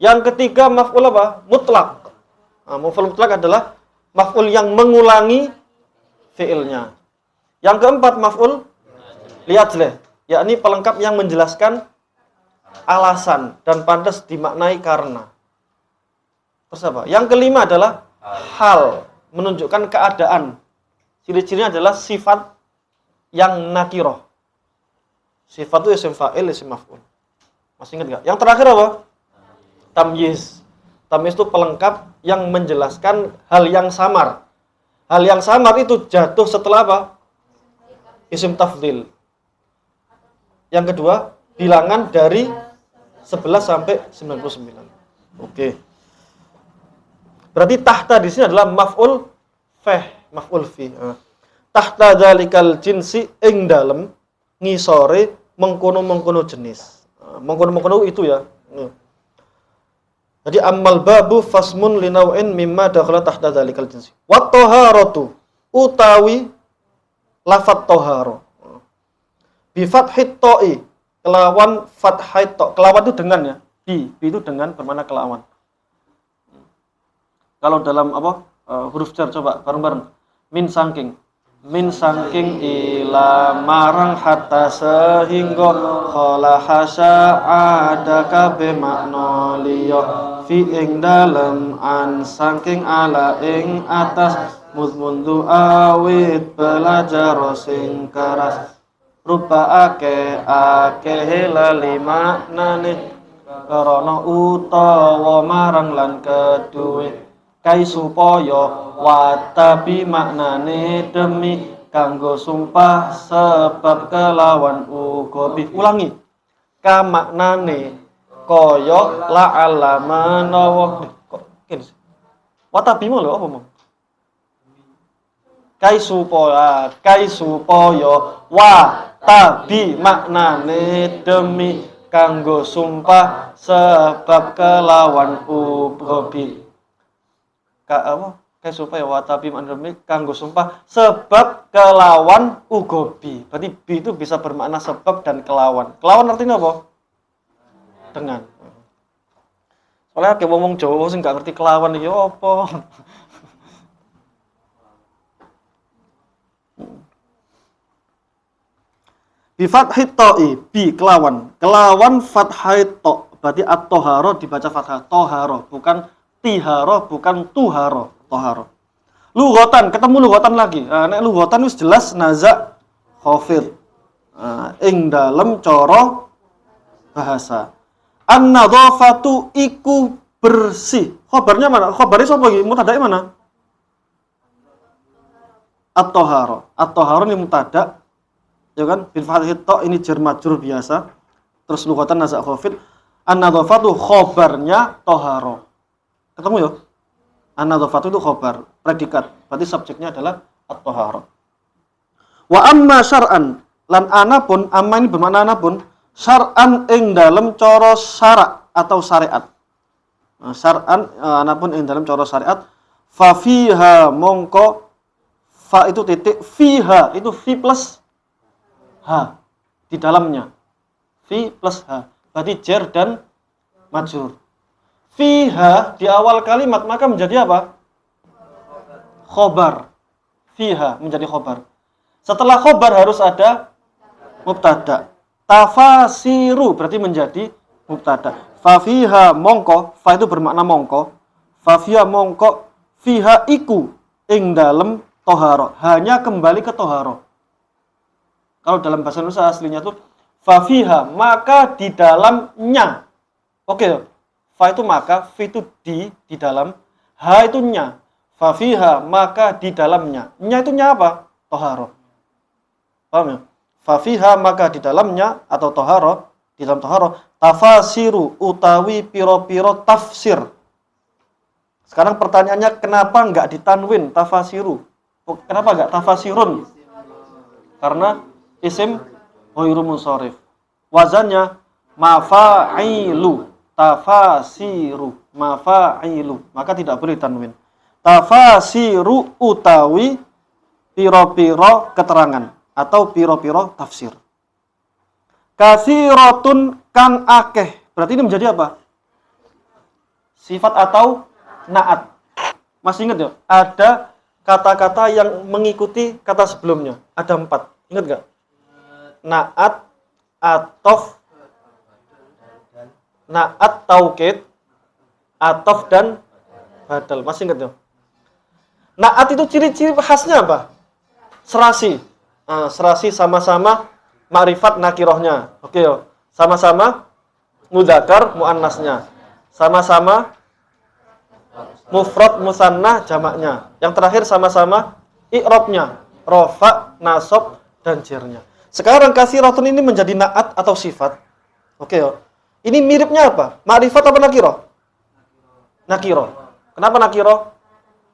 Yang ketiga maf'ul apa? Mutlak. Nah, maf'ul mutlak adalah maf'ul yang mengulangi fi'ilnya. Yang keempat maf'ul li'ajlih, yakni pelengkap yang menjelaskan alasan dan pantas dimaknai karena. Terus apa? Yang kelima adalah hal, menunjukkan keadaan. Ciri-cirinya adalah sifat yang nakiroh. Sifat itu isim fa'il, isim maf'ul. Masih ingat nggak? Yang terakhir apa? Tamyiz. Tamyiz itu pelengkap yang menjelaskan hal yang samar. Hal yang samar itu jatuh setelah apa? Isim tafdhil. Yang kedua, bilangan dari 11 sampai 99. Oke. Berarti tahta di sini adalah maf'ul fih, maf'ul fi. Tahta dzalikal jinsi ing dalem ngisore mengkono-mengkono jenis. Mengkono-mengkono itu ya. Jadi amal babu fasmun linau'in mimma dakhala tahta dzalikal jinsi. Wa taharatu utawi lafat tahara. Bi fathit ta'i kelawan fathait ta. Kelawan itu dengan ya. Bi itu dengan bermakna kelawan. Kalau dalam apa? Huruf jar coba bareng-bareng. Min sangking ila marang hatta sehingga khala hasya ada kabe makna liya fi ing dalem an sangking ala ing atas muzmundu awit belajar sing karas rupa ake lali maknane karana utawa marang lan keduwe kai supaya watabi maknane demi kanggo sumpah sebab kelawan uga ulangi ka maknane kaya la'alla menawa kok kene watabi lho apa mong kai supaya watabi maknane demi kanggo sumpah sebab kelawan uga kayak supaya watabi mandemi kanggo sumpah sebab kelawan ugobi. Berarti bi itu bisa bermakna sebab dan kelawan. Kelawan artinya apa? Dengan. Soalnya kayak ngomong Jawa sing gak ngerti kelawan iki apa. Bi fathit ta'i bi kelawan. Kelawan fathit ta. Berarti at-tahara dibaca fathah tahara, bukan tihara, bukan tuhara, tahara. Lughatan, ketemu lughatan lagi. Nek lughatan wis jelas naza khafid. Ing dalem cara bahasa. An-nadhafatu iku bersih. Khabarnya mana? Khabarnya sapa iki? Mubtadae mana? At-tahara. At-tahara ini mubtada. Ya kan? Bil fathhi ta ini jar majrur biasa. Terus lughatan nazak khafid. An-nadhafatu khobarnya toharo. Ketemu ya? An-nadhafatu itu khobar, predikat. Berarti subjeknya adalah at-toharo. Wa amma syar'an, lan ana pun, amma ini bermakna ana pun, syar'an ing dalam coro syara' atau syariat. Syar'an ana pun ing dalam coro syariat, fa fiha mongko, fa itu titik, fiha itu fi plus ha, di dalamnya. Fi plus ha, berarti jar dan majrur. Fiha di awal kalimat maka menjadi apa? Khobar. Fiha menjadi khobar. Setelah khobar harus ada mubtada. Tafasiru berarti menjadi mubtada. Fa fiha mongko, fa itu bermakna mongko. Fa fiha mongko, fiha iku ing dalem toharo. Hanya kembali ke toharo. Kalau dalam bahasa Indonesia aslinya tuh fa fiha maka di dalamnya. Oke. Fa itu maka, fi itu di dalam, ha itu nya. Fa fiha maka di dalamnya. Nya itu nya apa? Toharo. Paham ya? Fa fiha maka di dalamnya atau toharo, di dalam toharo, tafasiru utawi piro-piro tafsir. Sekarang pertanyaannya kenapa enggak ditanwin tafasiru? Kenapa enggak tafasirun? Karena isim ghairu munsharif. Wazannya mafa'ilu. Tafasiru mafa'ilu, maka tidak boleh tanwin. Tafasiru utawi piro-piro keterangan atau piro-piro tafsir. Katsiratun kan akeh, berarti ini menjadi apa? Sifat atau naat. Masih ingat ya? Ada kata-kata yang mengikuti kata sebelumnya. Ada 4. Ingat gak? Naat, atof, naat, taukid, atof, dan badal. Masih ingat ya? Naat itu ciri-ciri khasnya apa? Serasi. Serasi sama-sama ma'rifat nakirohnya. Oke ya. Sama-sama mudzakkar muannasnya. Sama-sama mufrad musanna jamaknya. Yang terakhir sama-sama i'rabnya. Rafa, nasab, dan jarnya. Sekarang katsiratun ini menjadi naat atau sifat. Oke ya. Ini miripnya apa? Ma'rifat apa nakiro? Nakiro. Kenapa nakiro?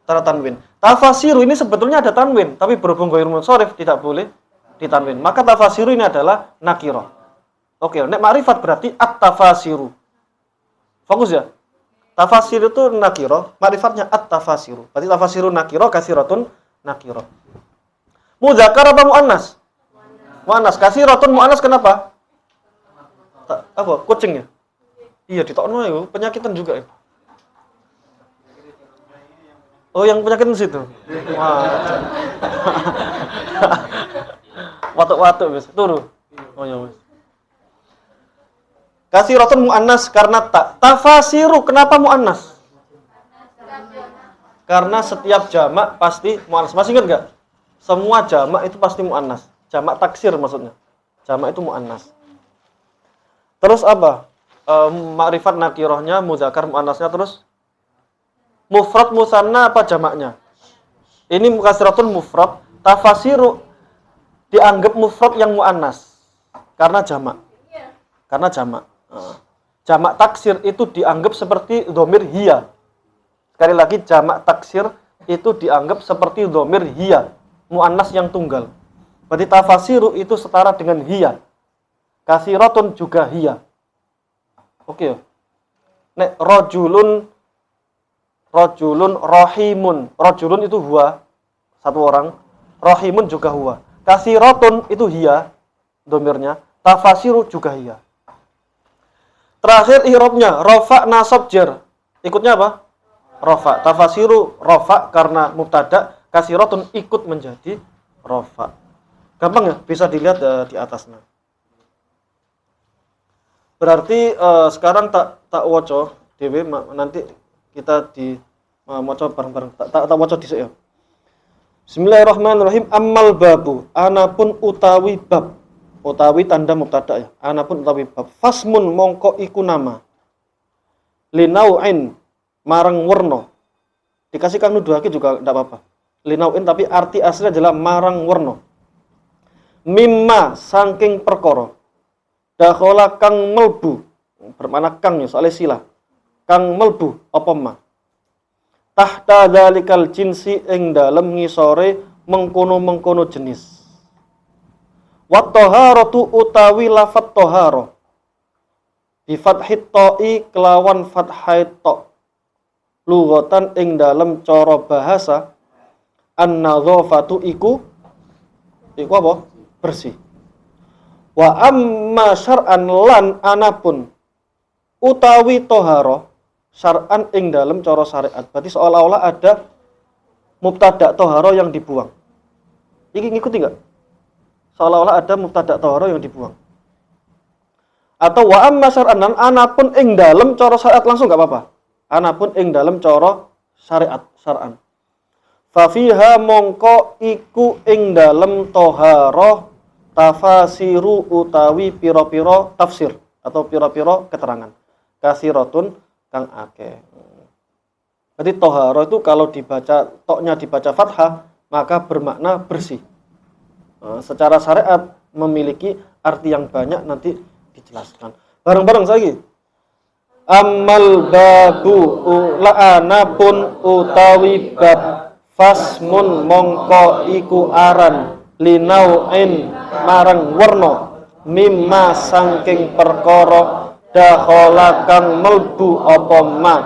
Tanda tanwin. Tafasiru ini sebetulnya ada tanwin, tapi berhubung ghairu munsharif tidak boleh ditanwin. Maka tafasiru ini adalah nakiro. Oke, nek ma'rifat berarti at-tafasiru. Fokus ya. Tafasir itu nakiro, ma'rifatnya at-tafasiru. Berarti tafasiru nakiro, katsiratun nakiro. Mudzakkar apa muannas? Muannas. Katsiratun muannas kenapa? Apa? Kucing ya? Iya, ditokno ya, penyakitan juga ya. Oh, yang penyakitan situ. Wah. Watuk-watuk wis, turu. Oh ya wis. Katsiratun muannas karena tak. Tafasiru kenapa muannas? Karena setiap jamak pasti muannas. Masih ingat enggak? Semua jamak itu pasti muannas. Jamak taksir maksudnya. Jamak itu muannas. Terus apa? Ma'rifat nakirohnya, mudzakkar muannasnya, terus mufrad musanna apa jamaknya? Ini katsiratun mufrad, tafasiru dianggap mufrad yang muannas karena jamak. Karena jamak. Jamak taksir itu dianggap seperti dhamir hiya. Sekali lagi jamak taksir itu dianggap seperti dhamir hiya, muannas yang tunggal. Berarti tafasiru itu setara dengan hiya. Katsiratun juga hiya. Oke. Nek rajulun rahimun. Rajulun itu huwa, satu orang. Rahimun juga huwa. Katsiratun itu hiya, dhamirnya. Tafasiru juga hiya. Terakhir i'rabnya rafa, nasab, jar. Ikutnya apa? Rafa. Tafasiru rafa karena mubtada, katsiratun ikut menjadi rafa. Gampang ya? Bisa dilihat di atasnya. Berarti sekarang tak waca dhewe, nanti kita di maca bareng-bareng. Tak waca dhisik ya. Bismillahirrahmanirrahim. Ammal babu, anapun utawi bab, utawi tanda mubtada ya. Anapun utawi bab. Fasmun mongko iku nama. Linau'in marang werna. Dikasih kang nuduhake juga enggak apa-apa. Linau'in tapi arti asli adalah marang werna. Mimma saking perkara. dakhala kang melbu, bermakna kang ya soalnya sila. Kang melbu apa ma? Tahta dzalikal jinsi ing dalem ngisore mengkono-mengkono jenis. Wa taharatu utawi lafat tahara bi fathit ta'i kelawan fathai ta. Lughatan ing dalem cara bahasa an-nadzafatu iku apa? Bersih. Wa amma syar'an lan anapun utawi tahara syar'an ing dalem cara syariat. Berarti seolah-olah ada mubtada tahara yang dibuang. Iki ngikuti enggak? Seolah-olah ada mubtada tahara yang dibuang. Atau wa amma syar'an lan anapun ing dalem cara syariat langsung enggak apa-apa. Anapun ing dalem cara syariat syar'an. Fa fiha mongko iku ing dalem tahara tafasiru utawi pira-pira tafsir atau pira-pira keterangan. Kasiratun kang akeh. Jadi tahara itu kalau dibaca toknya dibaca fathah maka bermakna bersih. Secara syariat memiliki arti yang banyak nanti dijelaskan. Bareng-bareng lagi. Amal babu la'ana pun utawi bab fasmun mongko iku aran linau'in marang warna mimma sangking perkara dakhala kang melbu apa ma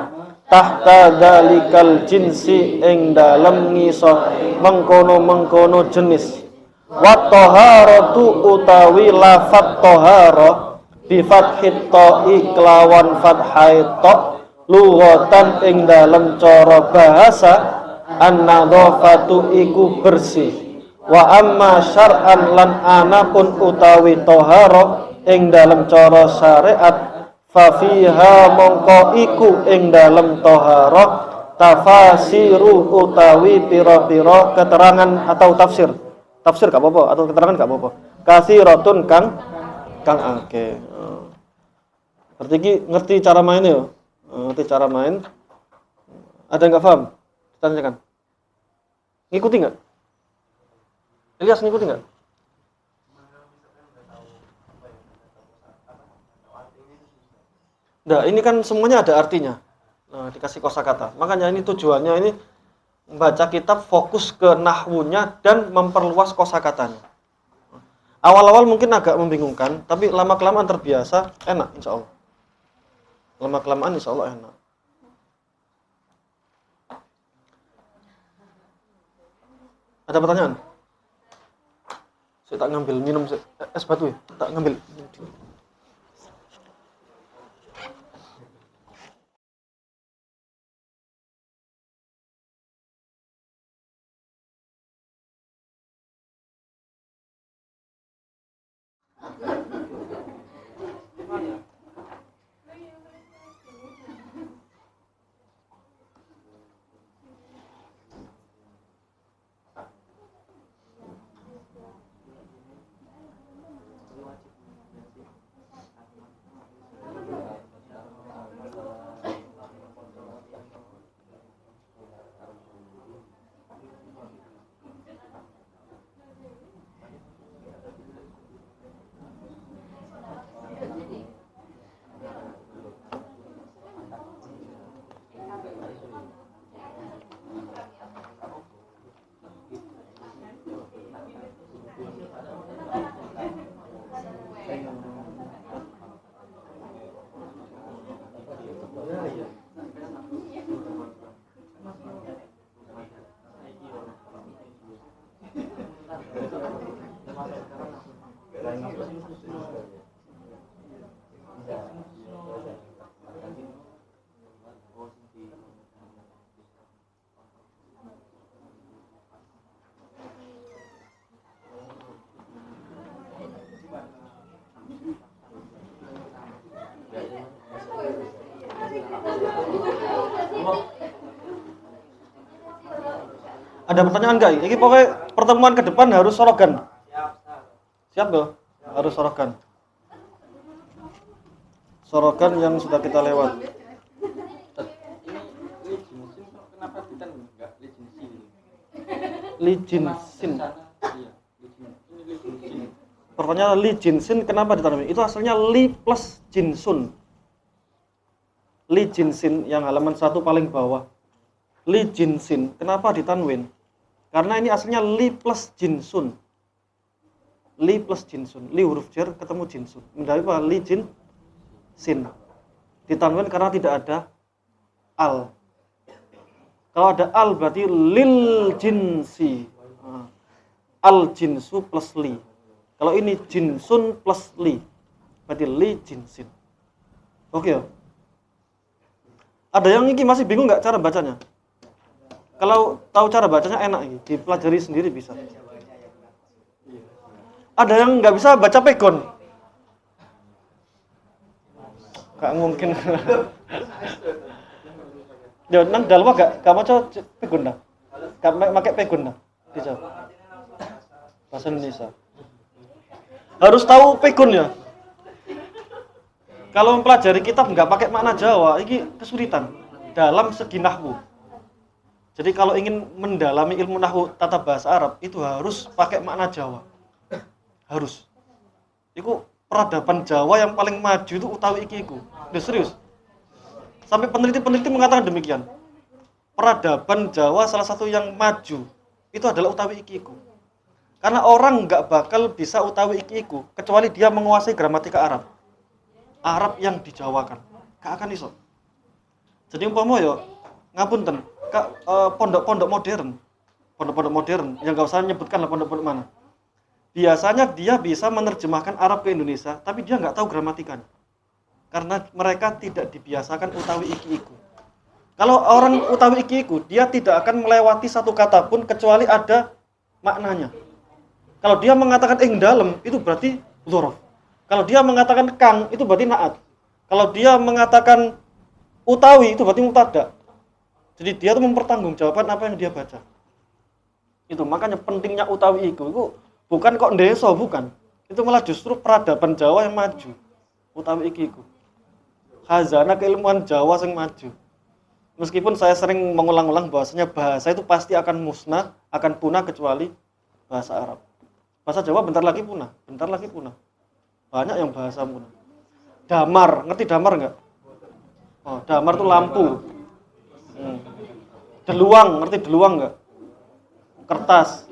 tahta dzalikal jinsi ing dalem ngisor mengkono-mengkono jenis. Wa taharatu utawi lafat tahara bi fathit ta'i kelawan fathai ta lughatan ing dalem cara bahasa an-nadzafatu iku bersih. Wa amma syar'an lan anapun utawi tahara ing dalem cara syariat fa fiha mongko iku ing dalem tahara tafasiru utawi pira-pira keterangan atau tafsir. Tafsir gak apa-apa atau keterangan gak apa-apa. Kasiratun kang akeh. Berarti ki ngerti cara mainnya ya? Ngerti cara main. Ada yang nggak paham? Tanyakan. Ngikuti nggak? Ilyas ngikuti nggak? Nah, ini kan semuanya ada artinya. Nah, dikasih kosakata. Makanya ini tujuannya ini membaca kitab fokus ke nahwunya dan memperluas kosakatanya. Awal-awal mungkin agak membingungkan, tapi lama-kelamaan terbiasa, enak insya Allah. Lama-kelamaan insya Allah enak. Ada pertanyaan? Saya tak ngambil minum es batu ya, tak ngambil. Ada pertanyaan enggak? Ini pokoknya pertemuan ke depan harus sorogan. Siap loh? Harus sorogan. Sorogan yang sudah kita lewat. Lijin sin. Pertanyaan li jinsin kenapa ditanwin? Itu asalnya li plus jinsun. Li jinsin yang halaman 1 paling bawah. Li jinsin kenapa ditanwin? Karena ini aslinya li plus jinsun. Li plus jinsun. Li huruf jar ketemu jinsun. Menjadi apa? Li jinsin. Ditanwin karena tidak ada al. Kalau ada al berarti lil jinsi. Al jinsu plus li. Kalau ini jinsun plus li. Berarti li jinsin. Oke ya. Ada yang ini masih bingung nggak cara bacanya? Kalau tahu cara bacanya enak ini, dipelajari sendiri bisa. Ada yang nggak bisa baca pegon? Gak mungkin. Ya, nang dalam gak maca pegon dah. Gak pakai pegon dah. Dijawab. Bahasa Indonesia. Harus tahu pegon ya. Kalau mempelajari kitab nggak pakai makna Jawa, ini kesulitan dalam segi nahwu. Jadi kalau ingin mendalami ilmu nahwu tata bahasa Arab itu harus pakai makna Jawa. Harus. Itu peradaban Jawa yang paling maju itu utawi iki-iku. Udah serius. Sampai peneliti-peneliti mengatakan demikian. Peradaban Jawa salah satu yang maju itu adalah utawi iki-iku. Karena orang nggak bakal bisa utawi iki-iku kecuali dia menguasai gramatika Arab. Arab yang dijawakan. Gak akan iso. Jadi umpama yo ngapunten, pondok-pondok modern. Pondok-pondok modern yang enggak usah nyebutkan lah pondok-pondok mana. Biasanya dia bisa menerjemahkan Arab ke Indonesia, tapi dia nggak tahu gramatikanya. Karena mereka tidak dibiasakan utawi iki-iku. Kalau orang utawi iki-iku, dia tidak akan melewati satu kata pun kecuali ada maknanya. Kalau dia mengatakan ing dalem, itu berarti dzaraf. Kalau dia mengatakan kang, itu berarti naat. Kalau dia mengatakan utawi, itu berarti mubtada. Jadi dia itu mempertanggungjawabkan apa yang dia baca. Itu makanya pentingnya utawi itu bukan kok ndeso, bukan. Itu malah justru peradaban Jawa yang maju. Utawi iku. Khazanah keilmuan Jawa yang maju. Meskipun saya sering mengulang-ulang bahwasanya bahasa itu pasti akan musnah, akan punah kecuali bahasa Arab. Bahasa Jawa bentar lagi punah. Banyak yang bahasa punah. Damar, ngerti damar enggak? Oh, damar itu lampu. Deluang, ngerti deluang enggak? Kertas.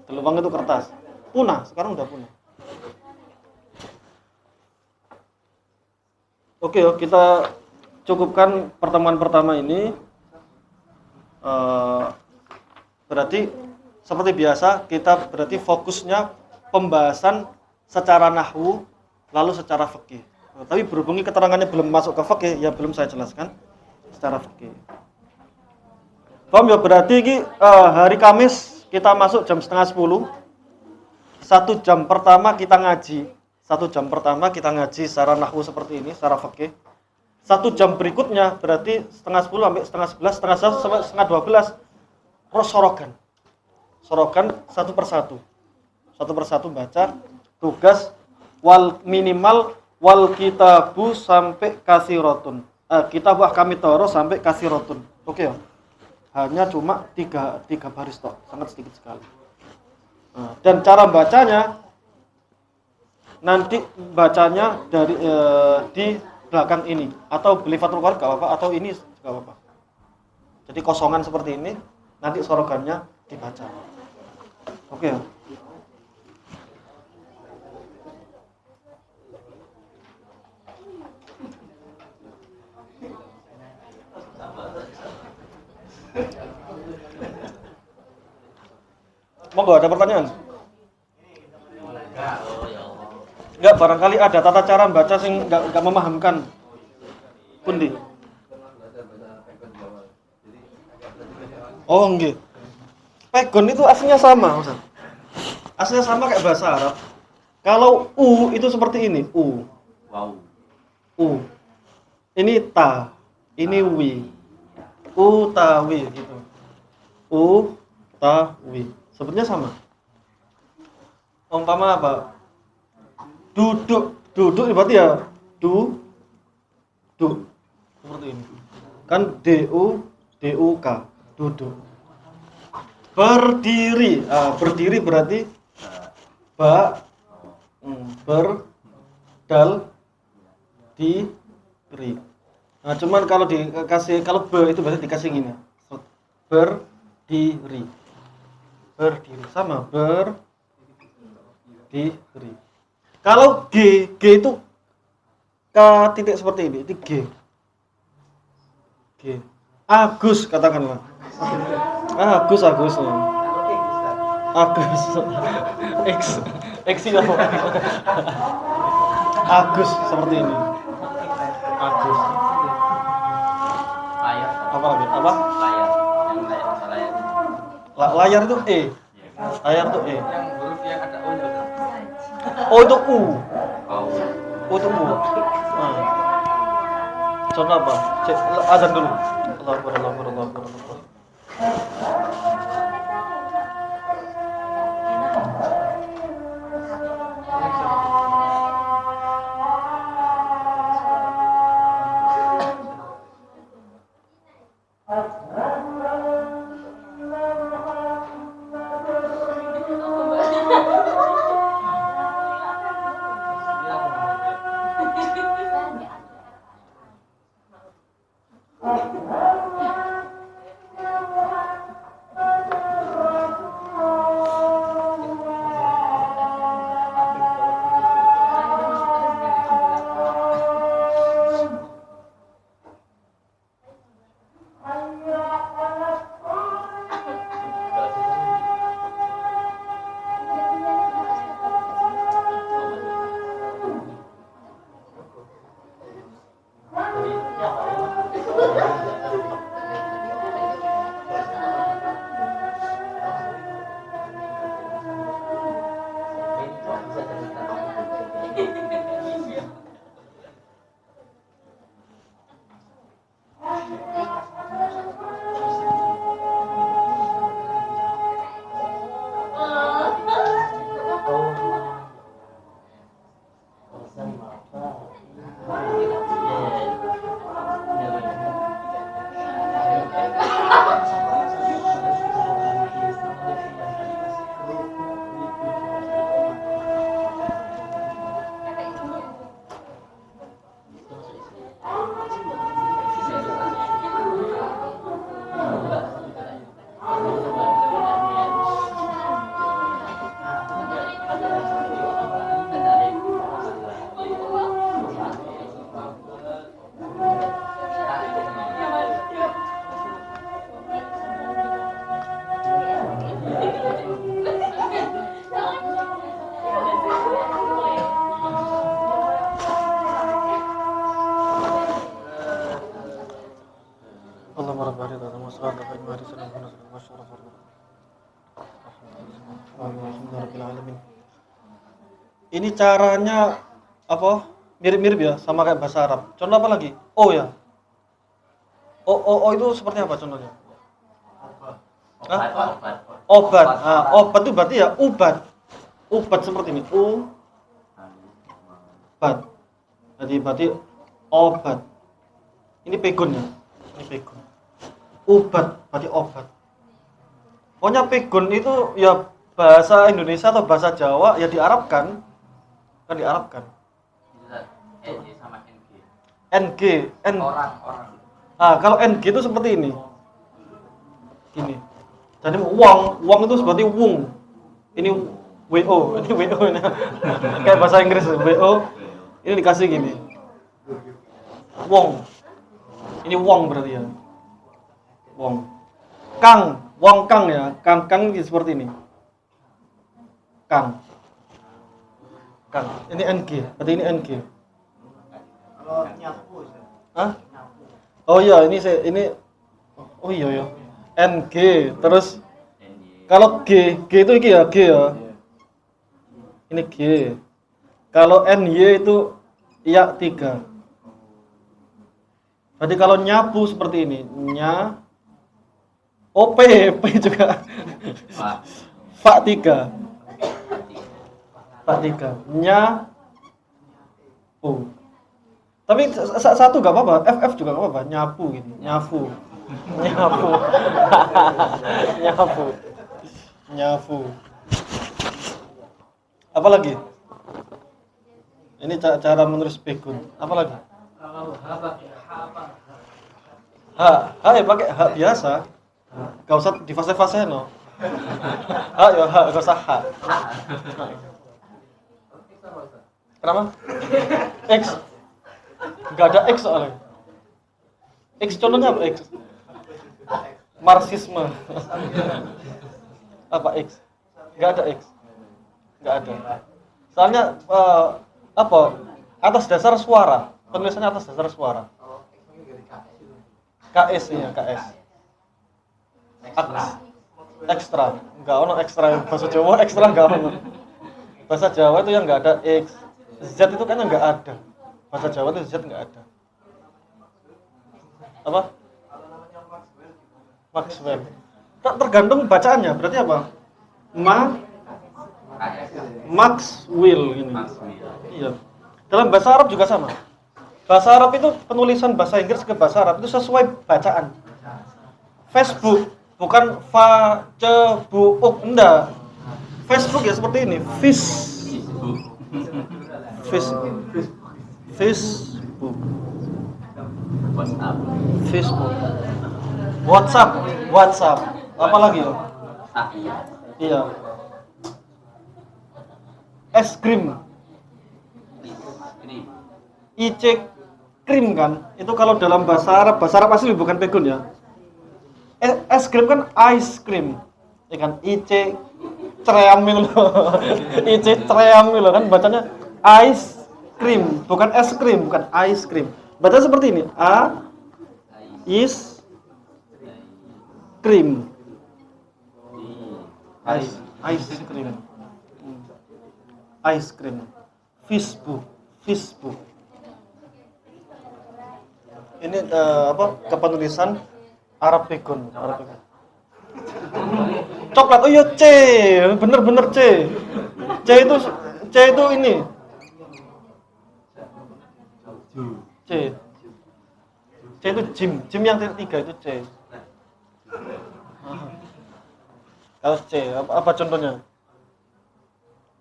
Deluang itu kertas. Punah, sekarang udah punah. Oke, kita cukupkan pertemuan pertama ini. Berarti seperti biasa kita berarti fokusnya pembahasan secara nahwu lalu secara fikih. Tapi berhubungi keterangannya belum masuk ke fikih, ya belum saya jelaskan secara fikih. Paham ya? Berarti ini hari Kamis kita masuk jam 9:30. 1 jam pertama kita ngaji. 1 jam pertama kita ngaji secara nahwu seperti ini, secara fikih. 1 jam berikutnya berarti 9:30 sampai 10:30, 10:30 sampai 11:30 sorogan. Sorogan satu persatu. Satu persatu baca tugas wal minimal wal kitabu sampai kasirotun. Kitabu kami toro sampai kasirotun. Oke ya. Hanya cuma 3 baris tok, sangat sedikit sekali. Dan cara bacanya nanti bacanya dari di belakang ini atau beli Fathul Qorib enggak apa-apa atau ini enggak apa-apa. Jadi kosongan seperti ini nanti sorogannya dibaca. Oke ya. Monggo, ada pertanyaan? Enggak, barangkali ada tata cara baca sing enggak memahamkan. Pundi? Oh, nggih. Pegon itu aslinya sama, Ustaz. Aslinya sama kayak bahasa Arab. Kalau u itu seperti ini, u. Wow. U. Ini ta, ini wi. Utawi gitu. Utawi. Sebetulnya sama. Umpama apa? Duduk berarti ya duduk. Seperti ini. Kan DUK, duduk. Berdiri. Berdiri berarti Ber dal di ri. Nah, cuman kalau dikasih kalau be itu berarti dikasih gini. Berdiri. Berdiri sama berdiri. Kalau G itu K titik seperti ini, itu G. Agus katakanlah. Agus. Agus. X itu apa? Agus seperti ini. Agus. Layar. Apa lagi? Apa? Layar. Yang layar. Layar itu E. Layar itu E. Yang huruf yang ada O-nya. O itu U. Oh. O itu U. Contoh apa? Cek azan dulu. Allahu Akbar. Ini caranya apa? Mirip-mirip ya sama kayak bahasa Arab. Contoh apa lagi? O ya. O itu seperti apa contohnya? Obat. Obat itu berarti ya ubat. Ubat seperti ini. Obat. Jadi berarti obat. Ini pegon ya. Ini pegon. Ubat berarti obat. Pokoknya pegon itu ya bahasa Indonesia atau bahasa Jawa ya diarabkan. Kan diarabkan. NG sama NG. Orang. Kalau NG itu seperti ini. Gini. Jadi uang itu seperti wung. Ini WO, ini WO ini. Kayak bahasa Inggris WO. Ini dikasih gini. Wong. Ini wong berarti ya. Wong. Wong kang ya. Kang seperti ini. Kang. Ini NG. Berarti ini NG. Kalau nyapu. Oh iya, oh iya. NG terus kalau G itu iki ya G ya. Ini G. Kalau NY itu ya 3. Berarti kalau nyapu seperti ini, P juga. Fa 3. Nyapu. Tapi satu gak apa-apa, FF juga gak apa-apa, nyapu gitu, nyapu. Apa lagi? Ini cara menulis pikun. Apa lagi? Kalau H pakai H apa? H ya pakai H biasa. Gak usah di fase-fase no. H ya H, gak usah H. Kenapa? X. Gak ada X soalnya. X contohnya apa X? Marxisme. Apa X? Gak ada X. Gak ada. Soalnya apa? Atas dasar suara. Penulisannya atas dasar suara. KS ya, KS. Ekstra. Enggak ono ekstra. Bahasa Jawa ekstra enggak ono. Bahasa Jawa itu yang enggak ada X. Z itu kan enggak ada. Bahasa Jawa itu Z enggak ada. Apa? Maxwell. Tergantung bacaannya. Berarti apa? Maxwell ini. Iya. Dalam bahasa Arab juga sama. Bahasa Arab itu penulisan bahasa Inggris ke bahasa Arab itu sesuai bacaan. Facebook bukan Facebook, enggak. Facebook ya seperti ini. Facebook. WhatsApp. Apa lagi ya? Iya. Es krim. IC krim kan? Itu kalau dalam bahasa Arab asli bukan pegun ya. Es krim kan ice cream. Ya kan? IC cereamil loh. IC cereamil loh kan bacanya ice cream, bukan es krim, bukan ice cream. Bacanya seperti ini. Is cream. Ice cream. Ice cream. Facebook. Ini kepenulisan Arab pegun. Coklat. Oh iya C, bener C. C itu ini. C itu Jim yang ketiga itu C. Kalau C apa contohnya?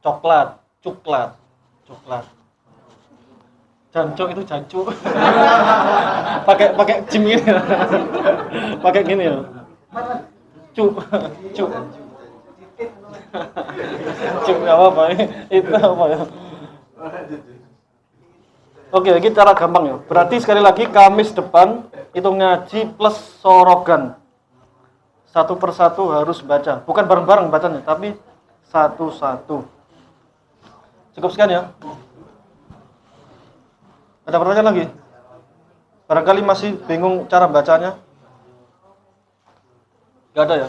Coklat. Jancuk itu jancuk. pakai Jim ini. Pakai gini ya. Cuk. Cuk apa itu apa ya? Oke, ini cara gampang ya. Berarti sekali lagi Kamis depan itu ngaji plus sorogan. Satu persatu harus baca. Bukan bareng-bareng bacanya, tapi satu-satu. Cukup sekian ya. Ada pertanyaan lagi? Barangkali masih bingung cara bacanya? Gak ada ya?